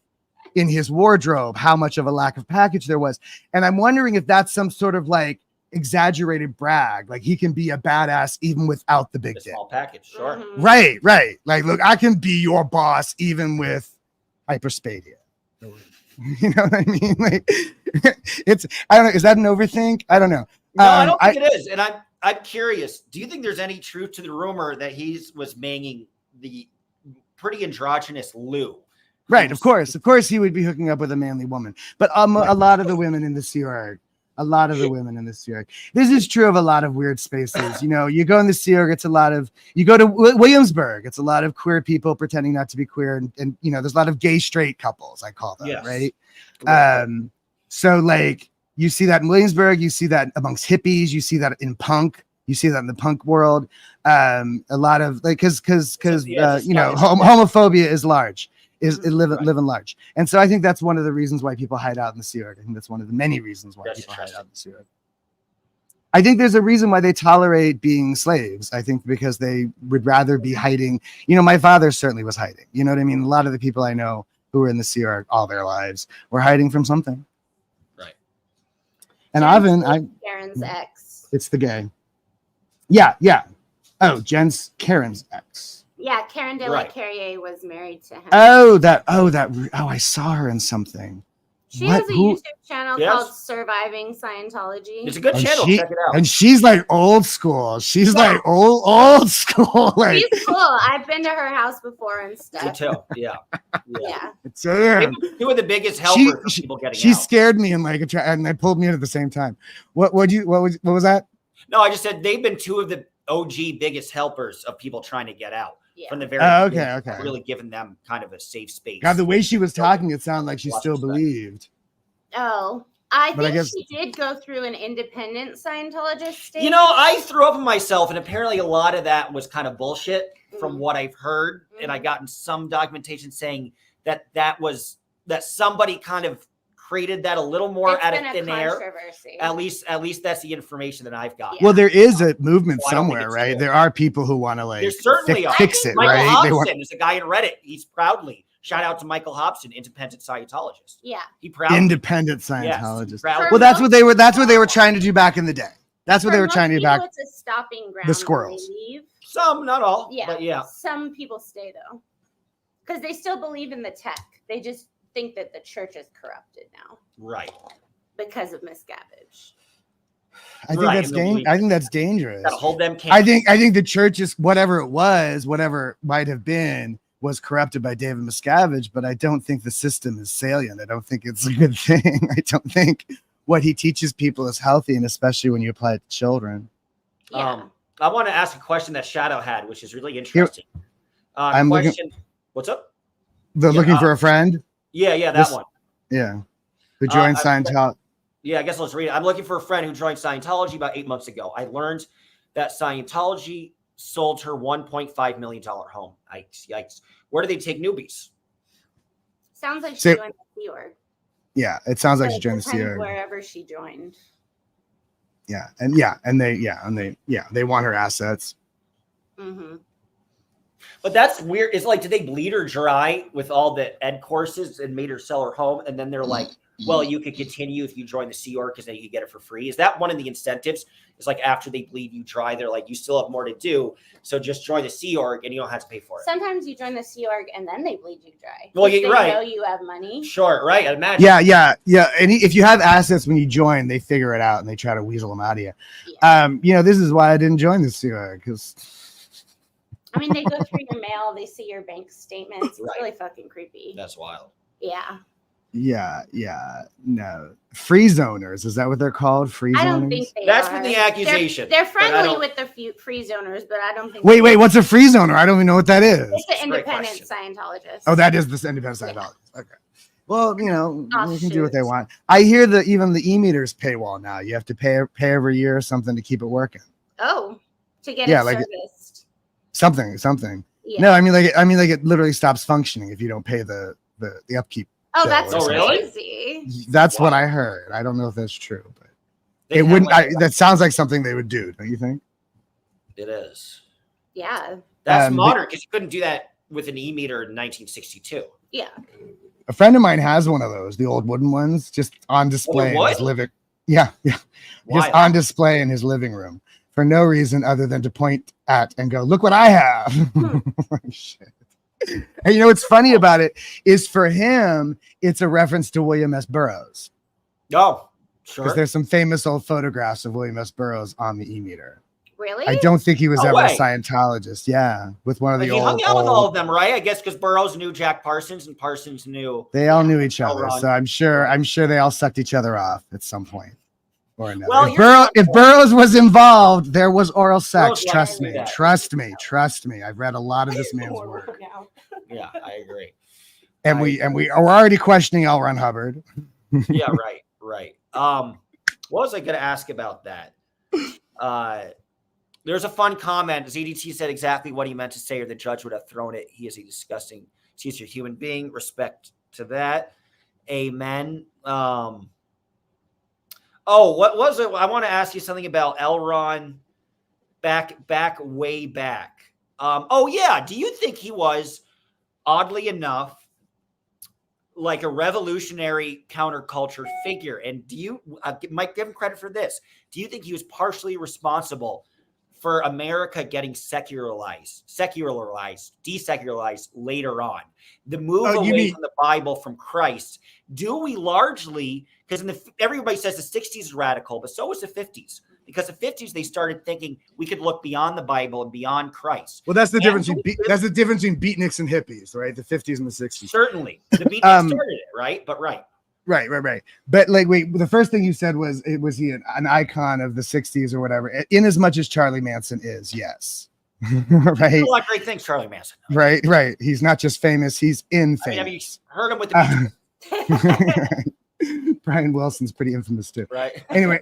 in his wardrobe how much of a lack of package there was. And I'm wondering if that's some sort of like exaggerated brag. Like he can be a badass even without the big dick. Small package, sure. Mhm. Right. Like, look, I can be your boss even with hyperspadia. You know what I mean? Like I don't know. Is that an overthink? I don't know. No, I don't think it is. And I'm curious. Do you think there's any truth to the rumor that he was banging the pretty androgynous Lou? Right. Of course he would be hooking up with a manly woman, but a lot of the women in the Sea Org, this is true of a lot of weird spaces. You know, you go in the Sea Org, you go to Williamsburg, it's a lot of queer people pretending not to be queer. And you know, there's a lot of gay straight couples, I call them, Yes. right? So like, you see that in Williamsburg, you see that amongst hippies, you see that in punk, you see that in the punk world. A lot of like, cause you know, homophobia is large, living large. And so I think that's one of the reasons why people hide out in the Sea Org. I think that's one of the many reasons why people hide out in the Sea Org. I think there's a reason why they tolerate being slaves. I think because they would rather be hiding. You know, my father certainly was hiding. You know what I mean? A lot of the people I know who were in the Sea Org all their lives were hiding from something. And Karen's ex. It's the gay. Yeah. Oh, Karen's ex. Yeah, Karen De La Carriere was married to him. I saw her in something. She has a YouTube channel called Surviving Scientology. It's a good channel. Check it out. And she's like old school. She's like old school. Like, she's cool. I've been to her house before and stuff. Me too. Yeah. It's maybe two of the biggest helpers of people getting she out. scared me and and they pulled me in at the same time. What was that? No, I just said they've been two of the OG biggest helpers of people trying to get out. Yeah. From the very okay. Really giving them kind of a safe space. God, the way she was talking, it sounded like she still believed. Oh, I think she did go through an independent Scientologist stage. You know, I threw up on myself, and apparently a lot of that was kind of bullshit from what I've heard. And I gotten some documentation saying that somebody kind of created that a little more out of thin air. At least that's the information that I've got. Yeah. Well, there is a movement somewhere, right? True. There are people who want to like there certainly fix it, Michael right? Hobson is a guy in Reddit. He's proudly shout out to Michael Hobson, independent Scientologist. Yeah, independent Scientologist. Yes, well, that's what they were. That's what they were trying to do back in the day. That's what they were trying to do back. It's a stopping ground. The squirrels. Some, not all. Yeah, but yeah. Some people stay though, because they still believe in the tech. They just think that the church is corrupted now. Right. Because of Miscavige. I think that's dangerous. Gotta hold them. I think the church is whatever might have been was corrupted by David Miscavige, but I don't think the system is salient. I don't think it's a good thing. I don't think what he teaches people is healthy, and especially when you apply it to children. Yeah. I want to ask a question that Shadow had, which is really interesting. What's up? Looking for a friend? Yeah, that one. Yeah. Who joined Scientology. Yeah, I guess let's read it. I'm looking for a friend who joined Scientology about 8 months ago. I learned that Scientology sold her $1.5 million home. Yikes. Where do they take newbies? Sounds like she joined the Sea Org. Yeah, it sounds like she joined the Sea Org. Wherever she joined. Yeah, and they want her assets. Mm-hmm. But that's weird. It's like, did they bleed her dry with all the ed courses and made her sell her home? And then they're like, well, you could continue if you join the Sea Org because then you get it for free. Is that one of the incentives? It's like after they bleed you dry, they're like, you still have more to do. So just join the Sea Org and you don't have to pay for it. Sometimes you join the Sea Org and then they bleed you dry. Well, If you're they right. know you have money. Sure, right. I'd imagine. Yeah. And if you have assets when you join, they figure it out and they try to weasel them out of you. Yeah. This is why I didn't join the CR because. I mean, they go through your mail, they see your bank statements. It's Right. really fucking creepy. That's wild. Yeah. Yeah. No. Free zoners. Is that what they're called? Free zoners? I don't think they That's are. been the accusation. They're but I friendly don't- with the free zoners, but I don't think. Wait. What's a free zoner? I don't even know what that is. It's the That's a great independent question. Scientologist. Oh, that is the independent Scientologist. Okay. Well, they can do what they Offshoots. want. I hear that even the e-meters paywall now. You have to pay every year or something to keep it working. Oh, to get Yeah, it like serviced. Something. Yeah. No, I mean like it literally stops functioning if you don't pay the upkeep. Oh, bill that's or something. really? crazy. That's what Wow. I heard. I don't know if that's true, but They it have, wouldn't. like, That sounds like something they would do, don't you think? it is. Yeah. That's Um, modern because you couldn't do that with an e-meter in 1962. Yeah. A friend of mine has one of those, the old wooden ones, just on display in his wood? living. Yeah, just Why? on display in his living room for no reason other than to point at and go, "Look what I have!" Shit. And what's funny about it is for him, it's a reference to William S. Burroughs Oh, because sure. there's some famous old photographs of William S. Burroughs on the e-meter. Really? I don't think he was No ever way. a Scientologist. Yeah, with one of But the he old. hung out with all of them, right? I guess because Burroughs knew Jack Parsons and Parsons knew. They all knew each other, Elron. so I'm sure they all sucked each other off at some point or another. Well, If Burroughs was involved, there was oral sex. Burroughs Trust liked me, that. trust me. I've read a lot of this man's work, Yeah, I agree. and we are already questioning L. Ron Hubbard. Yeah, right. What was I going to ask about that? There's a fun comment. ZDT said exactly what he meant to say, or the judge would have thrown it. He is a disgusting, he's a human being. Respect to that. Amen. Oh, what was it? I want to ask you something about Elron way back. Oh yeah. Do you think he was, oddly enough, like a revolutionary counterculture figure? And do you, Mike, give him credit for this. Do you think he was partially responsible for America getting desecularized later on? The move away from the Bible, from Christ. Do we largely, because everybody says the 60s is radical, but so was the 50s. Because the 50s, they started thinking we could look beyond the Bible and beyond Christ. Well, that's the difference. That's the difference between beatniks and hippies, right? The 50s and the 60s. Certainly, the beatniks started it, right? But right. Right. But wait, the first thing you said was he an icon of the 60s or whatever? In as much as Charlie Manson is, yes. Right. A lot of great things, Charlie Manson. Right. He's not just famous, he's infamous. I mean, have you heard him with the Brian Wilson's pretty infamous too. right? Anyway,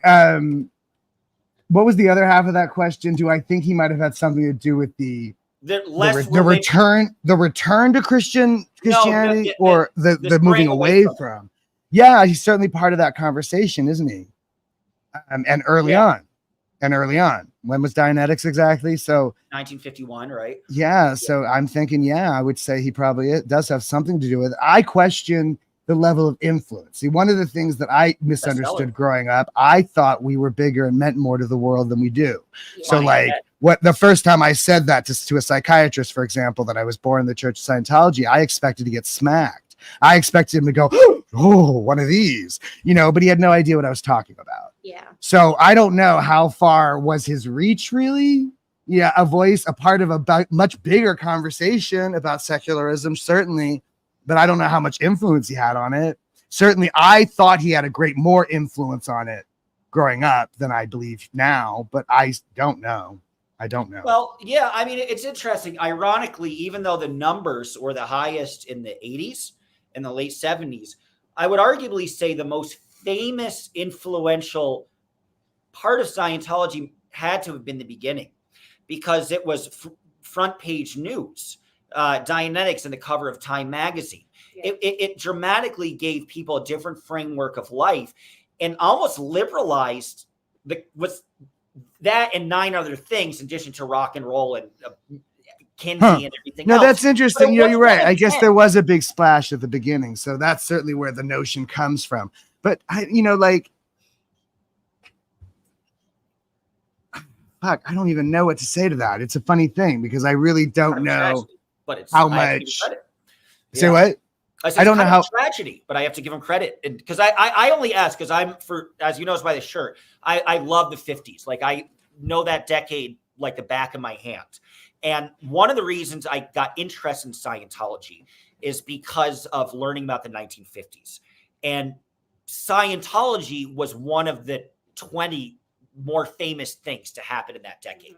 what was the other half of that question? Do I think he might have had something to do with the return to Christianity, or the moving away from? Yeah, he's certainly part of that conversation, isn't he? And early on. When was Dianetics exactly? So 1951, right? Yeah. So I'm thinking, I would say he probably does have something to do with it. I question the level of influence. See, one of the things that I misunderstood growing up, I thought we were bigger and meant more to the world than we do. Yeah. So the first time I said that to a psychiatrist, for example, that I was born in the Church of Scientology, I expected to get smacked. I expected him to go, oh, one of these, but he had no idea what I was talking about. Yeah. So I don't know how far was his reach really. Yeah. A part of a much bigger conversation about secularism, certainly, but I don't know how much influence he had on it. Certainly, I thought he had more influence on it growing up than I believe now, but I don't know. Well, yeah, I mean, it's interesting. Ironically, even though the numbers were the highest in the 80s and the late 70s, I would arguably say the most famous, influential part of Scientology had to have been the beginning, because it was front page news. Dianetics in the cover of Time magazine. Yeah. It dramatically gave people a different framework of life and almost liberalized that and 9 other things in addition to rock and roll and Kinsey and everything No, else. that's interesting. But it You're was right. that I guess intent. there was a big splash at the beginning. So that's certainly where the notion comes from. But like, fuck, I don't even know what to say to that. It's a funny thing because I really don't Kind of know tragedy, but it's how I have to give him much. credit. Say Yeah. what? I don't know how tragedy, but I have to give him credit because I only ask because as you notice by the shirt, I love the 50s. Like I know that decade like the back of my hand. And one of the reasons I got interested in Scientology is because of learning about the 1950s. And Scientology was one of the 20 more famous things to happen in that decade.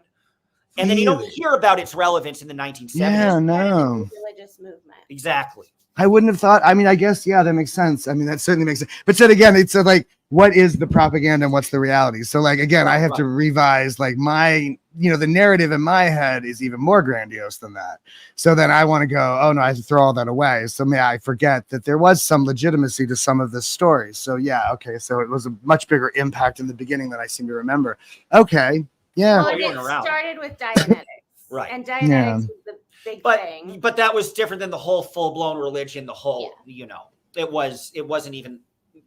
And then you don't hear about its relevance in the 1970s. Yeah, no. Religious movement. Exactly. I wouldn't have thought. I mean, I guess, yeah, that makes sense. I mean, that certainly makes sense. But then again, it's like, what is the propaganda and what's the reality? So, like, again, I have to revise, like, my, the narrative in my head is even more grandiose than that. So then I want to go, oh, no, I have to throw all that away. So may I forget that there was some legitimacy to some of this story. So, yeah, okay. So it was a much bigger impact in the beginning than I seem to remember. Okay. Yeah. Well, it started with Dianetics. Right. And Dianetics was the big thing. But that was different than the whole full-blown religion, the whole, it wasn't even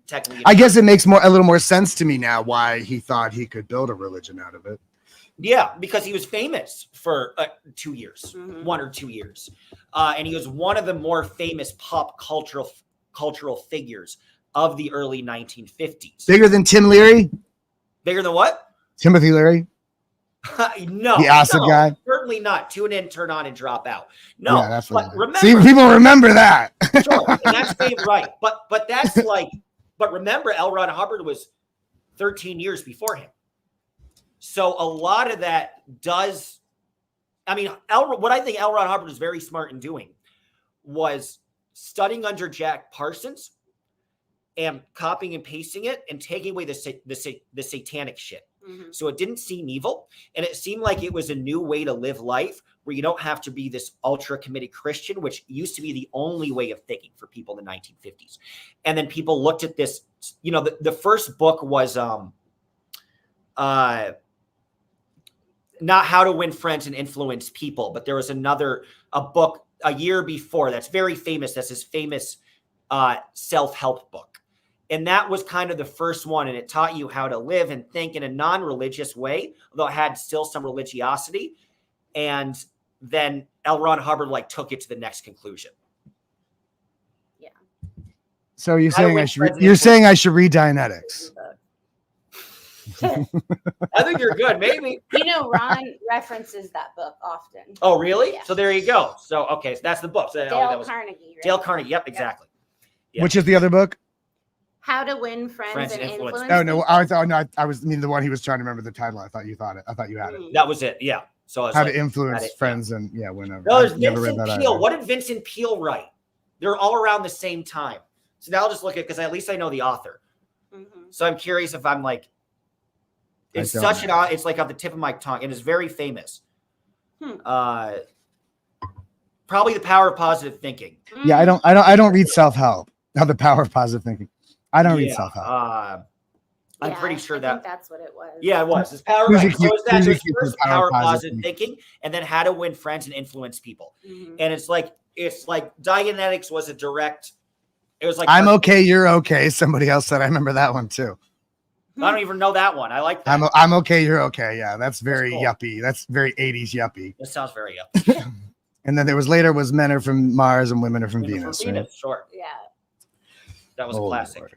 technically. I guess it makes a little more sense to me now why he thought he could build a religion out of it. Yeah, because he was famous for 2 years, 1 or 2 years. And he was one of the more famous pop cultural figures of the early 1950s. Bigger than Tim Leary? Bigger than what? Timothy Leary? No, the acid guy. Certainly not. Tune in, turn on, and drop out. No, yeah, that's but remember, see, people remember that. Sure, and that's right. But that's like, but remember, L. Ron Hubbard was 13 years before him. So a lot of that does. I mean, what I think L. Ron Hubbard was very smart in doing was studying under Jack Parsons and copying and pasting it and taking away the satanic shit. Mm-hmm. So it didn't seem evil, and it seemed like it was a new way to live life where you don't have to be this ultra committed Christian, which used to be the only way of thinking for people in the 1950s. And then people looked at this, the first book was Not How to Win Friends and Influence People, but there was a book a year before that's very famous. That's his famous self-help book. And that was kind of the first one. And it taught you how to live and think in a non-religious way, although it had still some religiosity. And then L. Ron Hubbard took it to the next conclusion. Yeah. So you're saying I should read Dianetics. I think you're good. Maybe. Ron references that book often. Oh, really? Yeah. So there you go. So, okay. So that's the book. So Dale Carnegie. Right? Dale Carnegie. Yep, exactly. Yeah. Which is the other book? How to Win Friends and Influence. Oh no! I was the one he was trying to remember the title. I thought you had it. That was it. Yeah. So How to Influence Friends and whenever. No, there's Vincent Peale. What did Vincent Peale write? They're all around the same time. So now I'll just look at because at least I know the author. Mm-hmm. So I'm curious if I'm it's it's like on the tip of my tongue. It is very famous. Probably The Power of Positive Thinking. Yeah, I don't read self-help. The Power of Positive Thinking. I don't read self-help. I'm pretty sure I think that's what it was. Yeah, it was. It's Power of Positive Thinking, and then How to Win Friends and Influence People. Mm-hmm. And it's like Dianetics was a direct. It was like I'm okay, you're okay. Somebody else said I remember that one too. I don't even know that one. I like that. I'm okay, you're okay. Yeah, that's very yuppie. That's very 80s yuppie. It sounds very yuppie. And then there was Men Are From Mars and Women Are From Venus. Right? Sure. Yeah. That was a classic. Lord.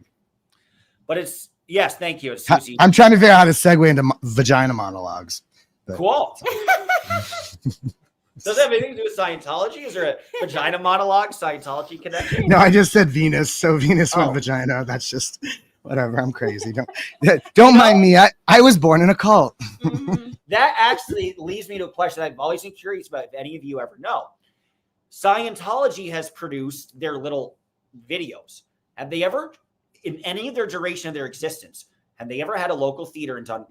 But it's yes, thank you. It's Susie. I'm trying to figure out how to segue into vagina monologues. Cool. Does that have anything to do with Scientology? Is there a vagina monologue Scientology connection? No, I just said Venus. So Venus with vagina. That's just whatever. I'm crazy. Don't mind me. I was born in a cult. Mm-hmm. That actually leads me to a question I've always been curious about if any of you ever know. Scientology has produced their little videos. Have they ever, in any of their duration of their existence, have they ever had a local theater and done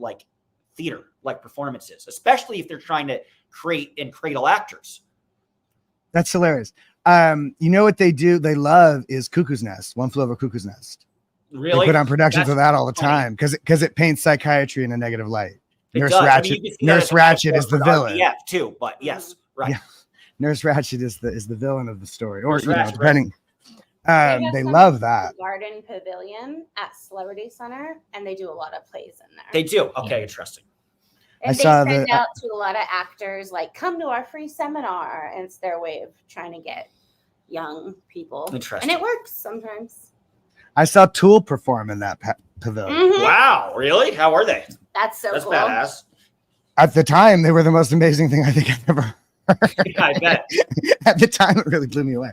theater performances, especially if they're trying to create and cradle actors? That's hilarious. You know what they do? They love is Cuckoo's Nest. One Flew Over Cuckoo's Nest. Really? They put on productions of that all the time because it paints psychiatry in a negative light. Nurse Ratched is the villain. Yeah, too. But yes, right. Yeah. Nurse Ratched is the villain of the story, or Nurse Ratched, depending. have They some love at that. the Garden Pavilion at Celebrity Center, and they do a lot of plays in there. They do. Okay, interesting. And I they saw send the- out to a lot of actors, like, come to our free seminar. And it's their way of trying to get young people. Interesting. And it works sometimes. I saw Tool perform in that pavilion. Mhm. Wow, really? How are they? That's so That's cool. badass. At the time, they were the most amazing thing I think I've ever heard. Yeah, I bet. At the time, it really blew me away.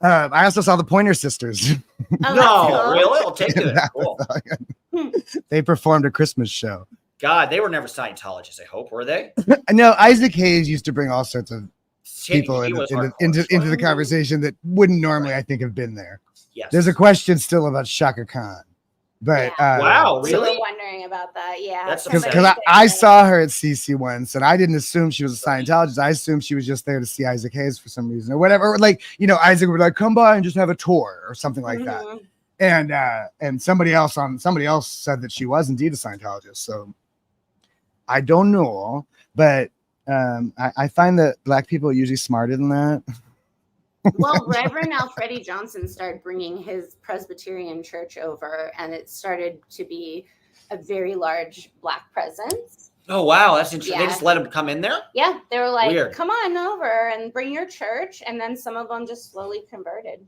I also saw the Pointer Sisters. Oh, that's No, cool. really? I'll take in it. that Cool. pavilion. They performed a Christmas show. God, they were never Scientologists, I hope, were they? No, Isaac Hayes used to bring all sorts of people He was into hardcore. the conversation that wouldn't normally, I think, have been there. Yes. There's a question still about Shaka Khan, but Yeah. Wow, So really? we're wondering about that. Yeah. That's because upsetting. I saw her at CC once, and I didn't assume she was a Scientologist. I assumed she was just there to see Isaac Hayes for some reason or whatever. Or like, Isaac would like come by and just have a tour or something like that. Mhm. And somebody else said that she was indeed a Scientologist. So I don't know, but I find that Black people are usually smarter than that. Well, Reverend Alfredi Johnson started bringing his Presbyterian church over, and it started to be a very large Black presence. Oh, wow. That's interesting. They Yeah. just let him come in there? Yeah, they were like, Weird. come on over and bring your church. And then some of them just slowly converted.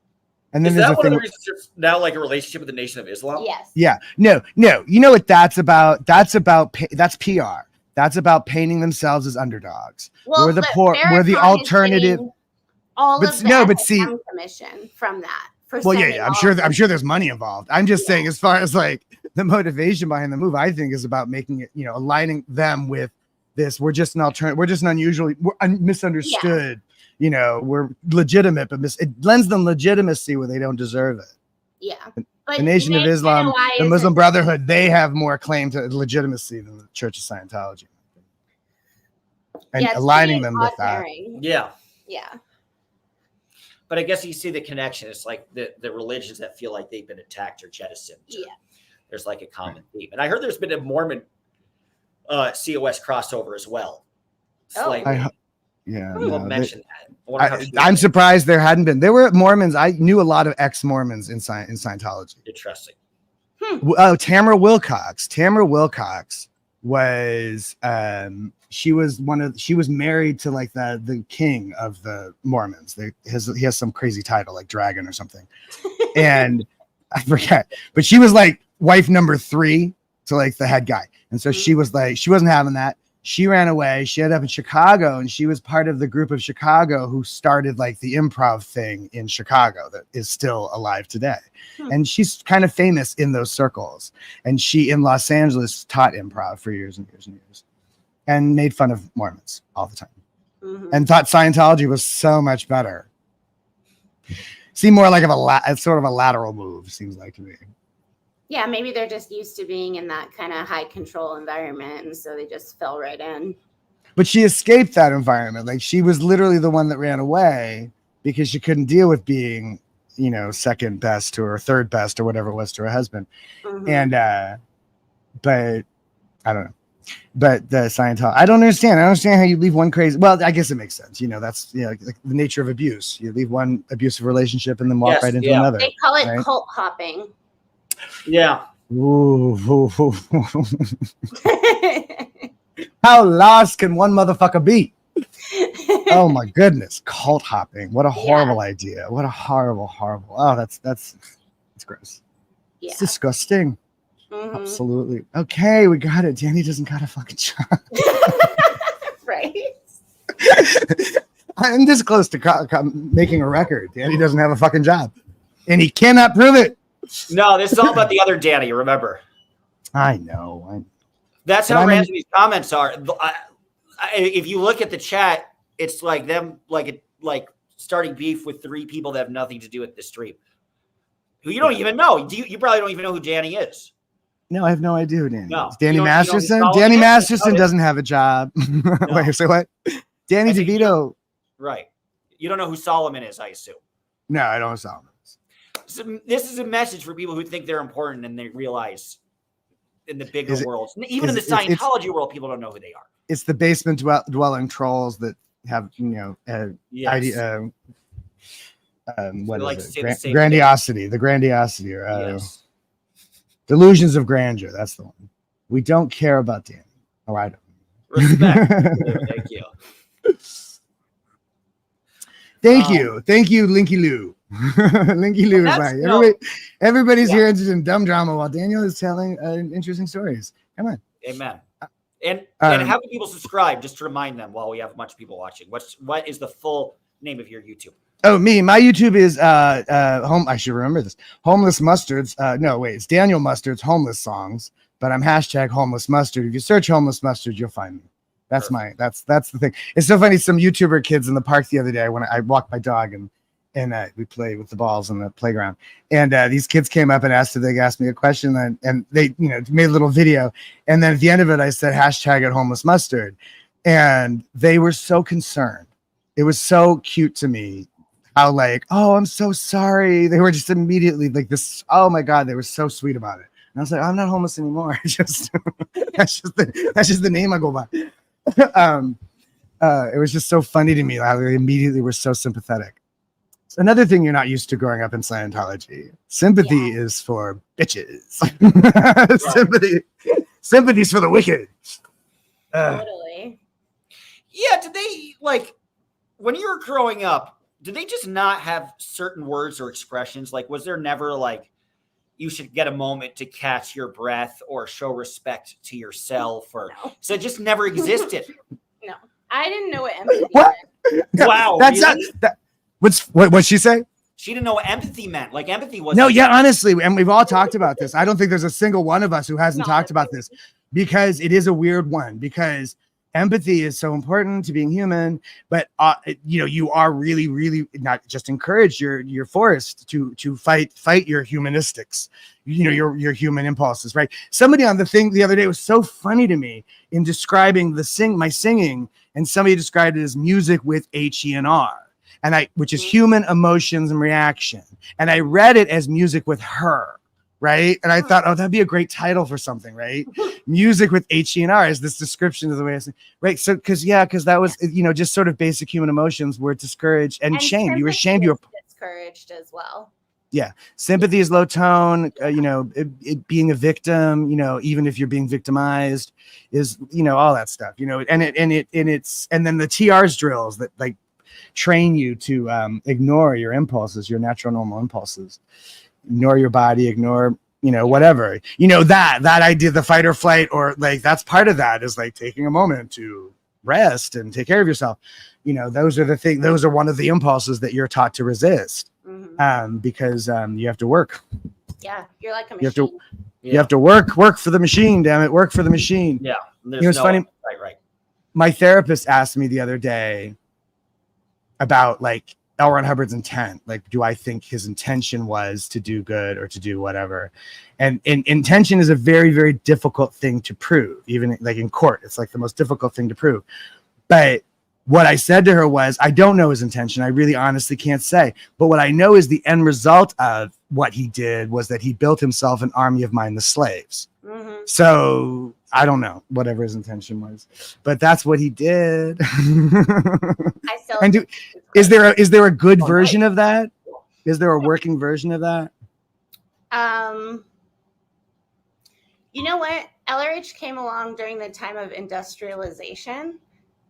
And then Is there's that a one of thing. the reasons it's now like a relationship with the Nation of Islam? Yes. Yeah, no. You know what that's about? That's PR. That's about painting themselves as underdogs. Well, We're the but poor. We're the Farrakhan is alternative. getting all But of the no, but see- FM commission from that. For Well, sending yeah. all of I'm sure there's money involved. I'm just saying, as far as like the motivation behind the move, I think is about making it, aligning them with this. We're just an alternative. We're just an unusually misunderstood. We're legitimate, but it lends them legitimacy where they don't deserve it. Yeah. But The Nation of Islam, NOI the isn't- Muslim Brotherhood, they have more claim to legitimacy than the Church of Scientology. And Yeah, it's aligning pretty them with odd that. pairing. Yeah. Yeah. But I guess you see the connection. It's like the religions that feel like they've been attacked or jettisoned. Yeah. There's like a common theme. And I heard there's been a Mormon COS crossover as well. Oh. Slightly. Yeah. People no, mentioned that. I wonder how true I'm that is. surprised there hadn't been. There were Mormons. I knew a lot of ex-Mormons in Scientology. Interesting. Oh, Tamara Wilcox. Tamara Wilcox was she was married to like the king of the Mormons. He has some crazy title like dragon or something. And I forget, but she was like wife number 3 to like the head guy. And so she was like, she wasn't having that. She ran away. She ended up in Chicago, and she was part of the group of Chicago who started like the improv thing in Chicago that is still alive today. And she's kind of famous in those circles. And she in Los Angeles taught improv for years and years and years, and made fun of Mormons all the time, Mhm. and thought Scientology was so much better. Seemed more like it's sort of a lateral move, seems like to me. Yeah, maybe they're just used to being in that kind of high control environment, and so they just fell right in. But she escaped that environment. Like she was literally the one that ran away because she couldn't deal with being, second best to her, third best or whatever it was to her husband. Mhm. And but I don't know. But the Scientology, I don't understand. I don't understand how you leave one crazy. Well, I guess it makes sense. That's like the nature of abuse. You leave one abusive relationship and then walk Yes, right into yeah. another. They call it right? cult hopping. Yeah. Ooh. How lost can one motherfucker be? Oh my goodness, cult hopping! What a horrible idea! What a horrible. Oh, that's gross. Yeah. It's disgusting. Mhm. Absolutely. Okay, we got it. Danny doesn't got a fucking job. Right. I'm this close to making a record. Danny doesn't have a fucking job, and he cannot prove it. No, this is all about the other Danny, remember? I know. That's But how I'm in- random these comments are. If you look at the chat, it's like them like starting beef with 3 people that have nothing to do with the stream. Who you don't even know. You probably don't even know who Danny is. No, I have no idea who Danny No. is. Danny You don't Masterson? follow Danny him? Masterson No. doesn't have a job. Wait, so what? Danny I think you DeVito. Right. You don't know who Solomon is, I assume. No, I don't know. So this is a message for people who think they're important and they realize in the bigger Is it- world, even in the it's- Scientology world, people don't know who they are. It's the basement dwelling trolls that have, Yes. idea, what like is to say it? the same Grandiosity, the grandiosity, or Yes. delusions of grandeur. That's the one. We don't care about Danny. Oh, I don't. Respect. Thank you. Thank you, Linky Lou. Linky Lou is like everybody's here interested in dumb drama while Daniel is telling interesting stories. Come on. Amen. And how can people subscribe? Just to remind them while we have a bunch of people watching. What is the full name of your YouTube? Oh, my YouTube is I should remember this. Homeless Mustards. No, wait, it's Daniel Mustard's Homeless Songs, but I'm hashtag Homeless Mustard. If you search Homeless Mustard, you'll find me. That's that's the thing. It's so funny. Some YouTuber kids in the park the other day when I walked my dog and we play with the balls in the playground. And these kids came up and asked if they could ask me a question, and they made a little video. And then at the end of it, I said hashtag at Homeless Mustard, and they were so concerned. It was so cute to me how like, oh, I'm so sorry. They were just immediately like this. Oh my God, they were so sweet about it. And I was like, I'm not homeless anymore. Just that's just the name I go by. It was just so funny to me how they immediately were so sympathetic. It's another thing you're not used to growing up in Scientology. Sympathy is for bitches. Sympathy's for the wicked. Totally. Yeah, did they, like, when you were growing up, did they just not have certain words or expressions? Like, was there never like, you should get a moment to catch your breath or show respect to yourself, or so it just never existed? No, I didn't know what empathy What? meant. Wow, That's really? What'd she say? She didn't know what empathy meant. Like, empathy was Honestly, and we've all talked about this. I don't think there's a single one of us who hasn't talked about this, because it is a weird one, because empathy is so important to being human, but you are really, really not just encouraged. You're forced to fight your humanistics, your human impulses, right? Somebody on the thing the other day was so funny to me in describing my singing, and somebody described it as music with HENR, which is human emotions and reaction, and I read it as music with her. Right. And I thought, oh, that'd be a great title for something, right? Music with HENR is this description of the way I sing. Right. So because that was, just sort of basic human emotions were discouraged and shamed. You were shamed. You were discouraged as well. Yeah. Sympathy is low tone, it being a victim, even if you're being victimized is, all that stuff, and then the TR's drills that like train you to ignore your impulses, your natural normal impulses. Ignore your body, ignore, whatever, that idea, the fight or flight, or like, that's part of that is like taking a moment to rest and take care of yourself. Those are the things, those are one of the impulses that you're taught to resist, because you have to work. Yeah. You're like a machine. You have to work for the machine, damn it. Work for the machine. Yeah. It's funny. Right. My therapist asked me the other day about like L. Ron Hubbard's intent. Like, do I think his intention was to do good or to do whatever? And intention is a very, very difficult thing to prove. Even like in court, it's like the most difficult thing to prove. But what I said to her was, I don't know his intention. I really honestly can't say. But what I know is the end result of what he did was that he built himself an army of mindless slaves. So I don't know whatever his intention was, but that's what he did. Is there a good version of that? Is there a working version of that? You know what? LRH came along during the time of industrialization,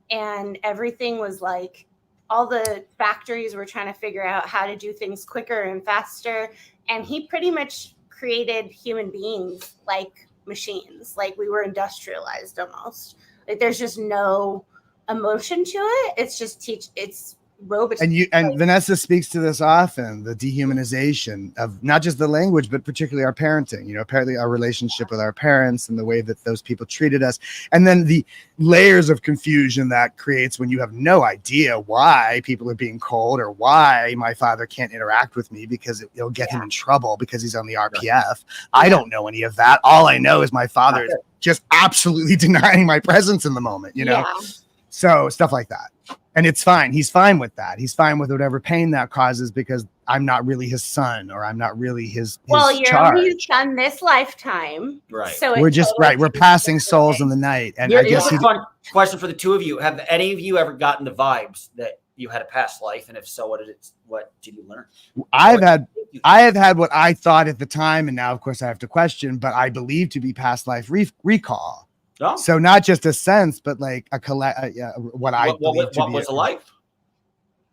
and everything was like, all the factories were trying to figure out how to do things quicker and faster. And he pretty much created human beings like machines, like we were industrialized almost. Like there's just no emotion to it. It's just it's robots. And Vanessa speaks to this often, the dehumanization of not just the language, but particularly our parenting, apparently our relationship with our parents and the way that those people treated us. And then the layers of confusion that creates when you have no idea why people are being cold, or why my father can't interact with me because it'll get him in trouble because he's on the RPF. I don't know any of that. All I know is my father is just absolutely denying my presence in the moment, So stuff like that. And it's fine. He's fine with that. He's fine with whatever pain that causes, because I'm not really his son, or I'm not really his Well, you're charge. only his son this lifetime. Right. So We're it just totally right. We're changes passing everything. souls in the night, and I Here's guess a fun question for the two of you. Have any of you ever gotten the vibes that you had a past life? And if so, what did you learn? I have had what I thought at the time, and now of course I have to question, but I believe to be past life recall. Oh. So not just a sense, but like a what I believe to be. What was a life?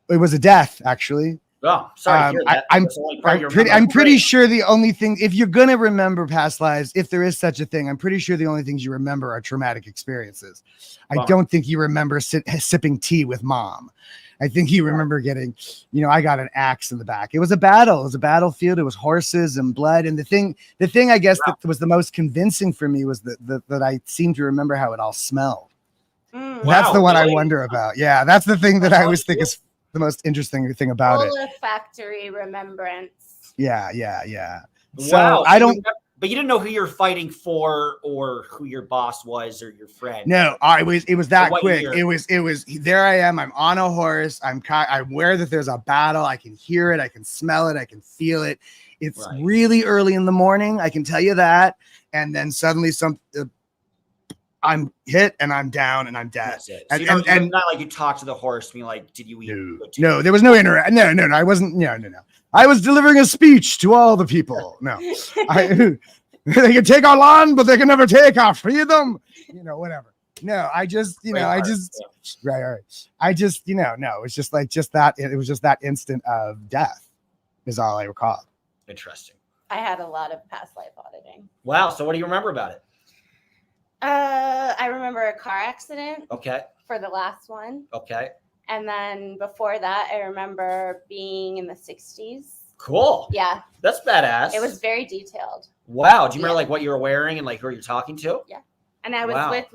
It was a death, actually. Oh, sorry to hear that. I'm pretty sure the only thing, if you're gonna remember past lives, if there is such a thing, I'm pretty sure the only things you remember are traumatic experiences. I don't think you remember sipping tea with mom. I think you remember getting, I got an axe in the back. It was a battle. It was a battlefield. It was horses and blood. And the thing I guess that was the most convincing for me was that I seem to remember how it all smelled. That's the one I wonder about. Yeah, that's the thing that I always think is the most interesting thing about it. Olfactory remembrance. Yeah. So wow. I don't. But you didn't know who you're fighting for, or who your boss was, or your friend. No, it was that quick. Year? It was. There I am. I'm on a horse. I'm aware that there's a battle. I can hear it. I can smell it. I can feel it. It's really early in the morning. I can tell you that. And then suddenly I'm hit and I'm down and I'm dead. That's it. So and not like you talk to the horse, being like, "Did you eat?" No, there was no interaction. No. I wasn't. No. I was delivering a speech to all the people. No, they can take our land, but they can never take our freedom. Whatever. No, I just, right. I just, no. It's just that. It was just that instant of death, is all I recall. Interesting. I had a lot of past life auditing. Wow. So what do you remember about it? I remember a car accident. Okay. For the last one. Okay. And then before that, I remember being in the 60s. Cool. Yeah. That's badass. It was very detailed. Wow. Do you remember like what you were wearing and like who you're talking to? Yeah. And I was with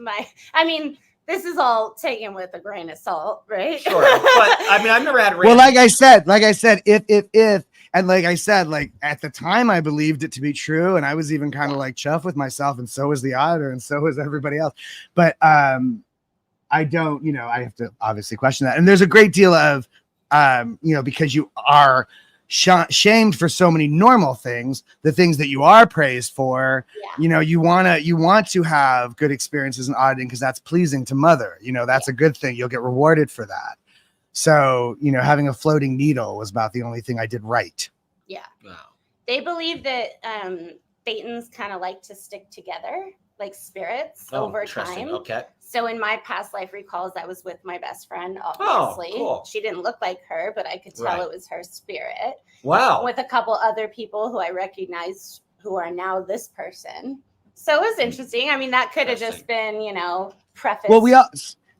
this is all taken with a grain of salt, right? Sure. But I've never had well, like I said, if and like I said, like at the time I believed it to be true, and I was even kind of like chuffed with myself, and so was the auditor, and so was everybody else. But I don't, I have to obviously question that. And there's a great deal of, because you are shamed for so many normal things, the things that you are praised for, you want to have good experiences in auditing because that's pleasing to mother. That's a good thing. You'll get rewarded for that. So, having a floating needle was about the only thing I did right. Yeah. Wow. They believe that Thetans kind of like to stick together, like spirits over time. Okay. So in my past life recalls, I was with my best friend, obviously. Oh, cool. She didn't look like her, but I could tell it was her spirit. Wow. With a couple other people who I recognized who are now this person. So it was interesting. I mean, that could have just been, preface. Well,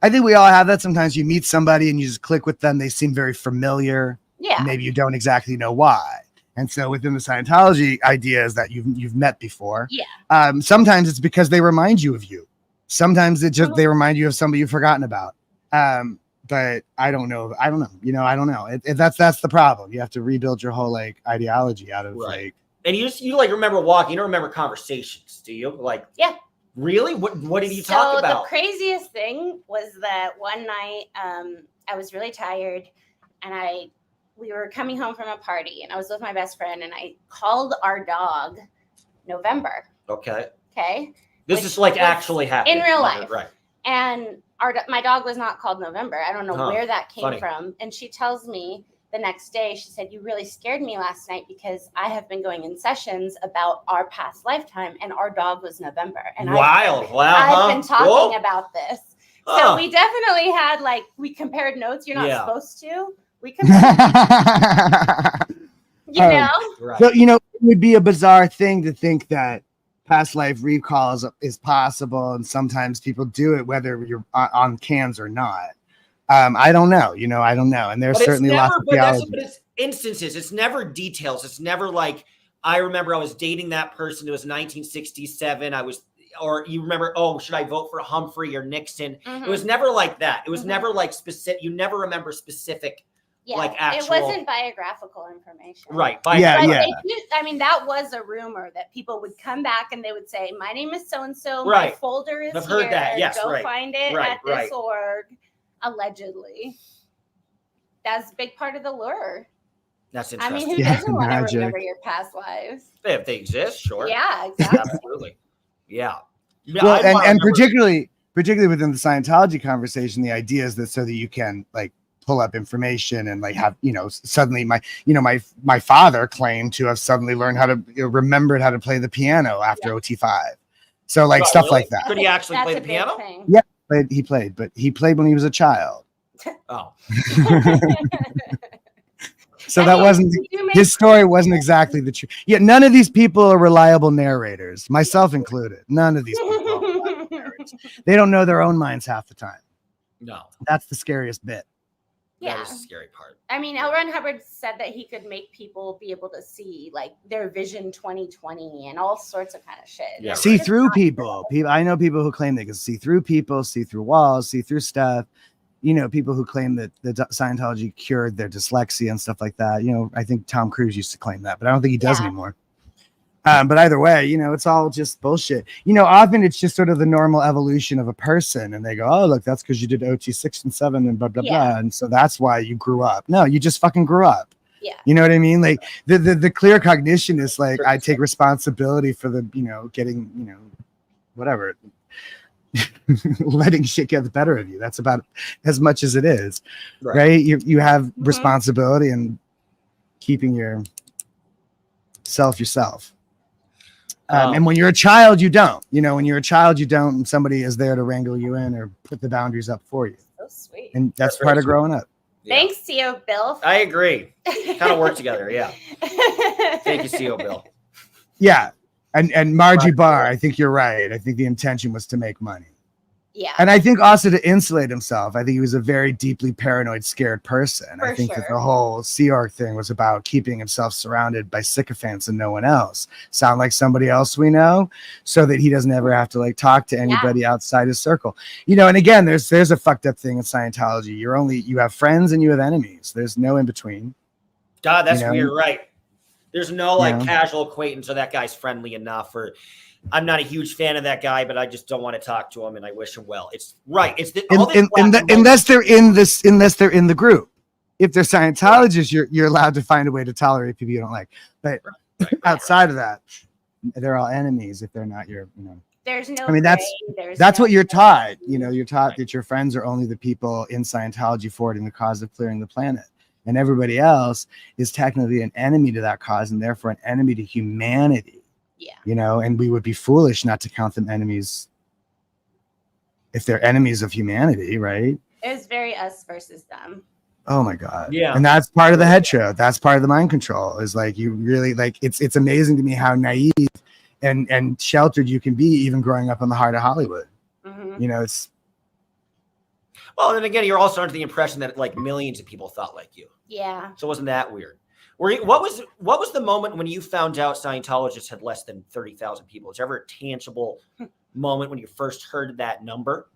I think we all have that. Sometimes you meet somebody and you just click with them. They seem very familiar. Yeah. Maybe you don't exactly know why. And so within the Scientology idea is that you've met before. Yeah. Sometimes it's because they remind you of you. Sometimes they remind you of somebody you've forgotten about. But I don't know. I don't know. That's the problem. You have to rebuild your whole ideology out of And you remember walking. You don't remember conversations, do you? Yeah. Really? What did you talk about? So the craziest thing was that one night I was really tired, and we were coming home from a party, and I was with my best friend, and I called our dog November. Okay. This is actually happening in real life, right? And my dog was not called November. I don't know where that came from. And she tells me the next day, she said, "You really scared me last night because I have been going in sessions about our past lifetime, and our dog was November." And I've been talking about this. So we definitely had we compared notes. You're not supposed to. We compared, Right. So it would be a bizarre thing to think that past life recall is possible, and sometimes people do it whether you're on cans or not. I don't know. I don't know. And there's certainly lots of theology. But it's instances. It's never details. It's never I remember I was dating that person. It was 1967. Or you remember, should I vote for Humphrey or Nixon? Mm-hmm. It was never like that. It was never specific. You never remember specific, actual. It wasn't biographical information. Right. That was a rumor that people would come back and they would say, "My name is so-and-so. Right. My folder is I've heard that. Yes. Go find it at this org." Allegedly. That's a big part of the lure. That's I interesting. mean, who Yeah, doesn't want to magic. remember your past lives? If they exist, sure. Yeah, exactly. Absolutely. Yeah. Yeah, Well, I'd wanna and remember- particularly within the Scientology conversation, the idea is that so that you can like pull up information and like have, suddenly my father claimed to have suddenly learned how to remembered how to play the piano after OT5. So like Oh, stuff really? like that. Could he actually That's play a the big piano? thing. Yeah. But he played when he was a child. Oh. So I that mean, wasn't you make his story wasn't exactly the truth. Yeah, none of these people are reliable narrators, myself included. None of these people are reliable narrators. They don't know their own minds half the time. No. That's the scariest bit. That Yeah. is the scary part. I mean, L. Ron Hubbard said that he could make people be able to see like their vision 2020 and all sorts of kind of shit. Yeah, It's See just through not people. I know people who claim they can see through people, see through walls, see through stuff. People who claim that the Scientology cured their dyslexia and stuff like that. I think Tom Cruise used to claim that, but I don't think he does Yeah. anymore. But either way, it's all just bullshit. Often it's just sort of the normal evolution of a person, and they go, "Oh, look, that's because you did OT 6 and 7 and blah blah Yeah. blah, and so that's why you grew up." No, you just fucking grew up. Yeah. You know what I mean? Like the clear cognition is like I take responsibility for the getting whatever. Letting shit get the better of you. That's about as much as it is, right? You have responsibility and keeping yourself. And when you're a child, you don't. When you're a child, you don't. And somebody is there to wrangle you in or put the boundaries up for you. So sweet. And that's part of growing up. Yeah. Thanks, CO Bill. I agree. Kind of work together. Yeah. Thank you, CO Bill. Yeah. And Margie Barr, I think you're right. I think the intention was to make money. Yeah. And I think also to insulate himself. I think he was a very deeply paranoid, scared person. I think that the whole Sea Org thing was about keeping himself surrounded by sycophants and no one else. Sound like somebody else we know, so that he doesn't ever have to like talk to anybody outside his circle. And again, there's a fucked up thing in Scientology. You have friends and you have enemies. There's no in between. God, that's weird, right? There's no casual acquaintance or that guy's friendly enough, or I'm not a huge fan of that guy, but I just don't want to talk to him and I wish him well. It's right. It's unless they're in the group. If they're Scientologists, you're allowed to find a way to tolerate people you don't like. But outside of that, they're all enemies if they're not your, There's no. I mean, that's what you're taught. You're taught that your friends are only the people in Scientology forwarding the cause of clearing the planet. And everybody else is technically an enemy to that cause and therefore an enemy to humanity. Yeah. And we would be foolish not to count them enemies if they're enemies of humanity, right? It was very us versus them. Oh my God. Yeah. And that's part of the head show. That's part of the mind control is like, you really like, it's amazing to me how naive and sheltered you can be even growing up in the heart of Hollywood. Mm-hmm. It's. Well, and then again, you're also under the impression that like millions of people thought like you. Yeah. So wasn't that weird? What was the moment when you found out Scientologists had less than 30,000 people? Was there ever a tangible moment when you first heard that number?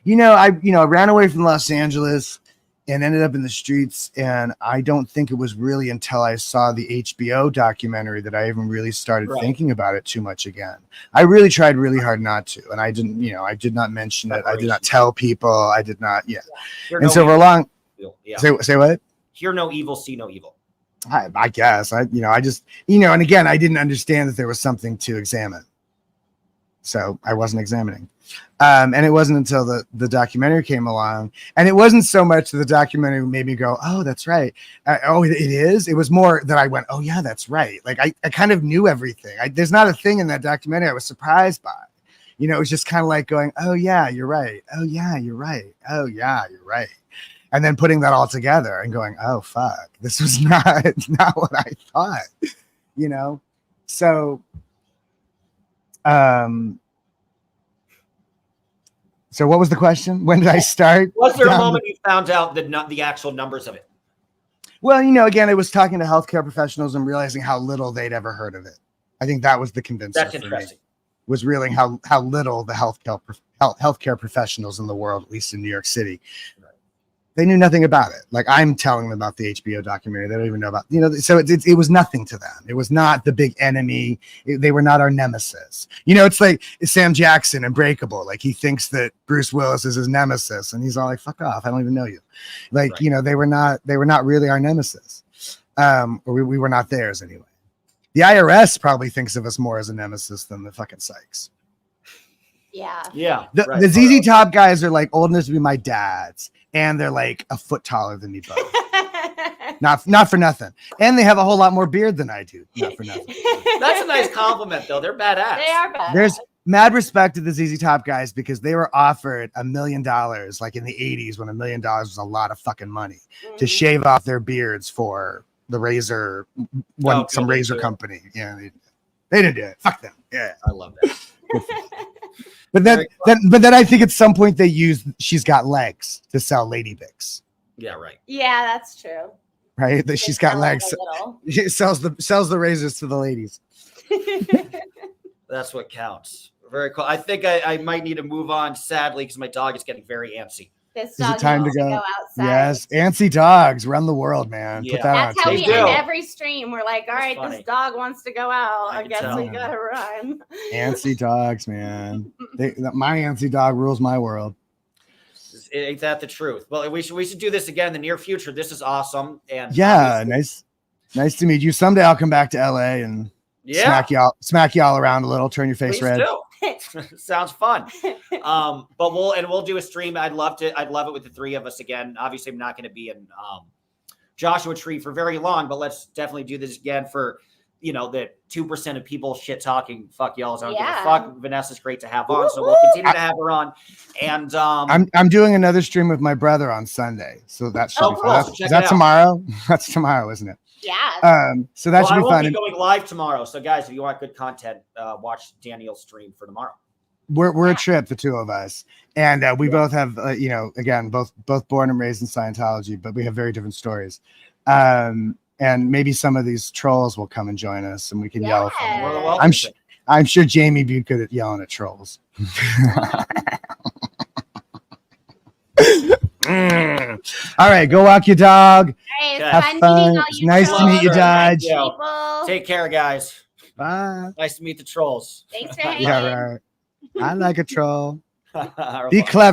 I ran away from Los Angeles and ended up in the streets. And I don't think it was really until I saw the HBO documentary that I even really started thinking about it too much again. I really tried really hard not to. And I didn't, I did not mention it. I did not tell people. I did not. Yeah. And so for a long, say what? Hear no evil, see no evil. I guess I just, and again, I didn't understand that there was something to examine. So I wasn't examining. And it wasn't until the documentary came along, and it wasn't so much that the documentary made me go, oh, that's right. Oh, it is. It was more that I went, oh yeah, that's right. Like I kind of knew everything. There's not a thing in that documentary I was surprised by. It was just kind of like going, oh yeah, you're right. Oh yeah, you're right. Oh yeah, you're right. And then putting that all together and going, oh fuck, this was not what I thought, So, so what was the question? When did I start? Was there a moment you found out the actual numbers of it? Well, again, it was talking to healthcare professionals and realizing how little they'd ever heard of it. I think that was the convincing. That's interesting. Was realizing how little the healthcare professionals in the world, at least in New York City, they knew nothing about it. Like I'm telling them about the HBO documentary. They don't even know about, so it was nothing to them. It was not the big enemy. They were not our nemesis. It's like Sam Jackson in Breakable. Like he thinks that Bruce Willis is his nemesis and he's all like, fuck off. I don't even know you. Like, they were not really our nemesis. Or we were not theirs anyway. The IRS probably thinks of us more as a nemesis than the fucking psychs. Yeah. Yeah. The ZZ Top guys are like old enough to be my dads, and they're like a foot taller than me both. Not for nothing. And they have a whole lot more beard than I do. Not for nothing. That's a nice compliment, though. They're badass. They are badass. There's mad respect to the ZZ Top guys because they were offered $1 million, like in the 80s when $1 million was a lot of fucking money, to shave off their beards for the razor, some razor company. Yeah, they didn't do it. Fuck them. Yeah, I love that. But then I think at some point they used "She's Got Legs" to sell Lady Bix. Yeah, right. Yeah, that's true. Right, that she's got legs. She sells the razors to the ladies. That's what counts. Very cool. I think I might need to move on, sadly, because my dog is getting very antsy. This Is dog it time to needs go? outside. Yes, antsy dogs run the world, man. Yeah. Put that That's on how tape. we end every stream. We're like, all right, funny. this dog wants to go out. I I can guess tell. we gotta run. Antsy dogs, man. My antsy dog rules my world. Ain't that the truth? Well, we should do this again in the near future. This is awesome. And Yeah, nice to meet you. Someday I'll come back to LA and smack y'all around a little, turn your face red. Sounds fun. But we'll do a stream. I'd love it with the three of us again. Obviously, I'm not going to be in Joshua Tree for very long, but let's definitely do this again for the 2% of people shit talking. Fuck y'all. I don't give a fuck. Vanessa's great to have on, so we'll continue to have her on. And I'm doing another stream with my brother on Sunday, so that should be fun. Cool. Is that tomorrow? That's tomorrow, isn't it? Yeah. So that should be fun. I won't be going live tomorrow. So guys, if you want good content, watch Daniel's stream for tomorrow. We're a trip, the two of us, and we both have again both born and raised in Scientology, but we have very different stories. And maybe some of these trolls will come and join us, and we can yell at them. I'm sure Jamie be good at yelling at trolls. All right, go walk your dog. Hey, have fun. It's nice to meet you, Dodge. Take care, guys. Bye. Nice to meet the trolls. Thanks for hanging. Yeah, right. I like a troll. Right. Be clever.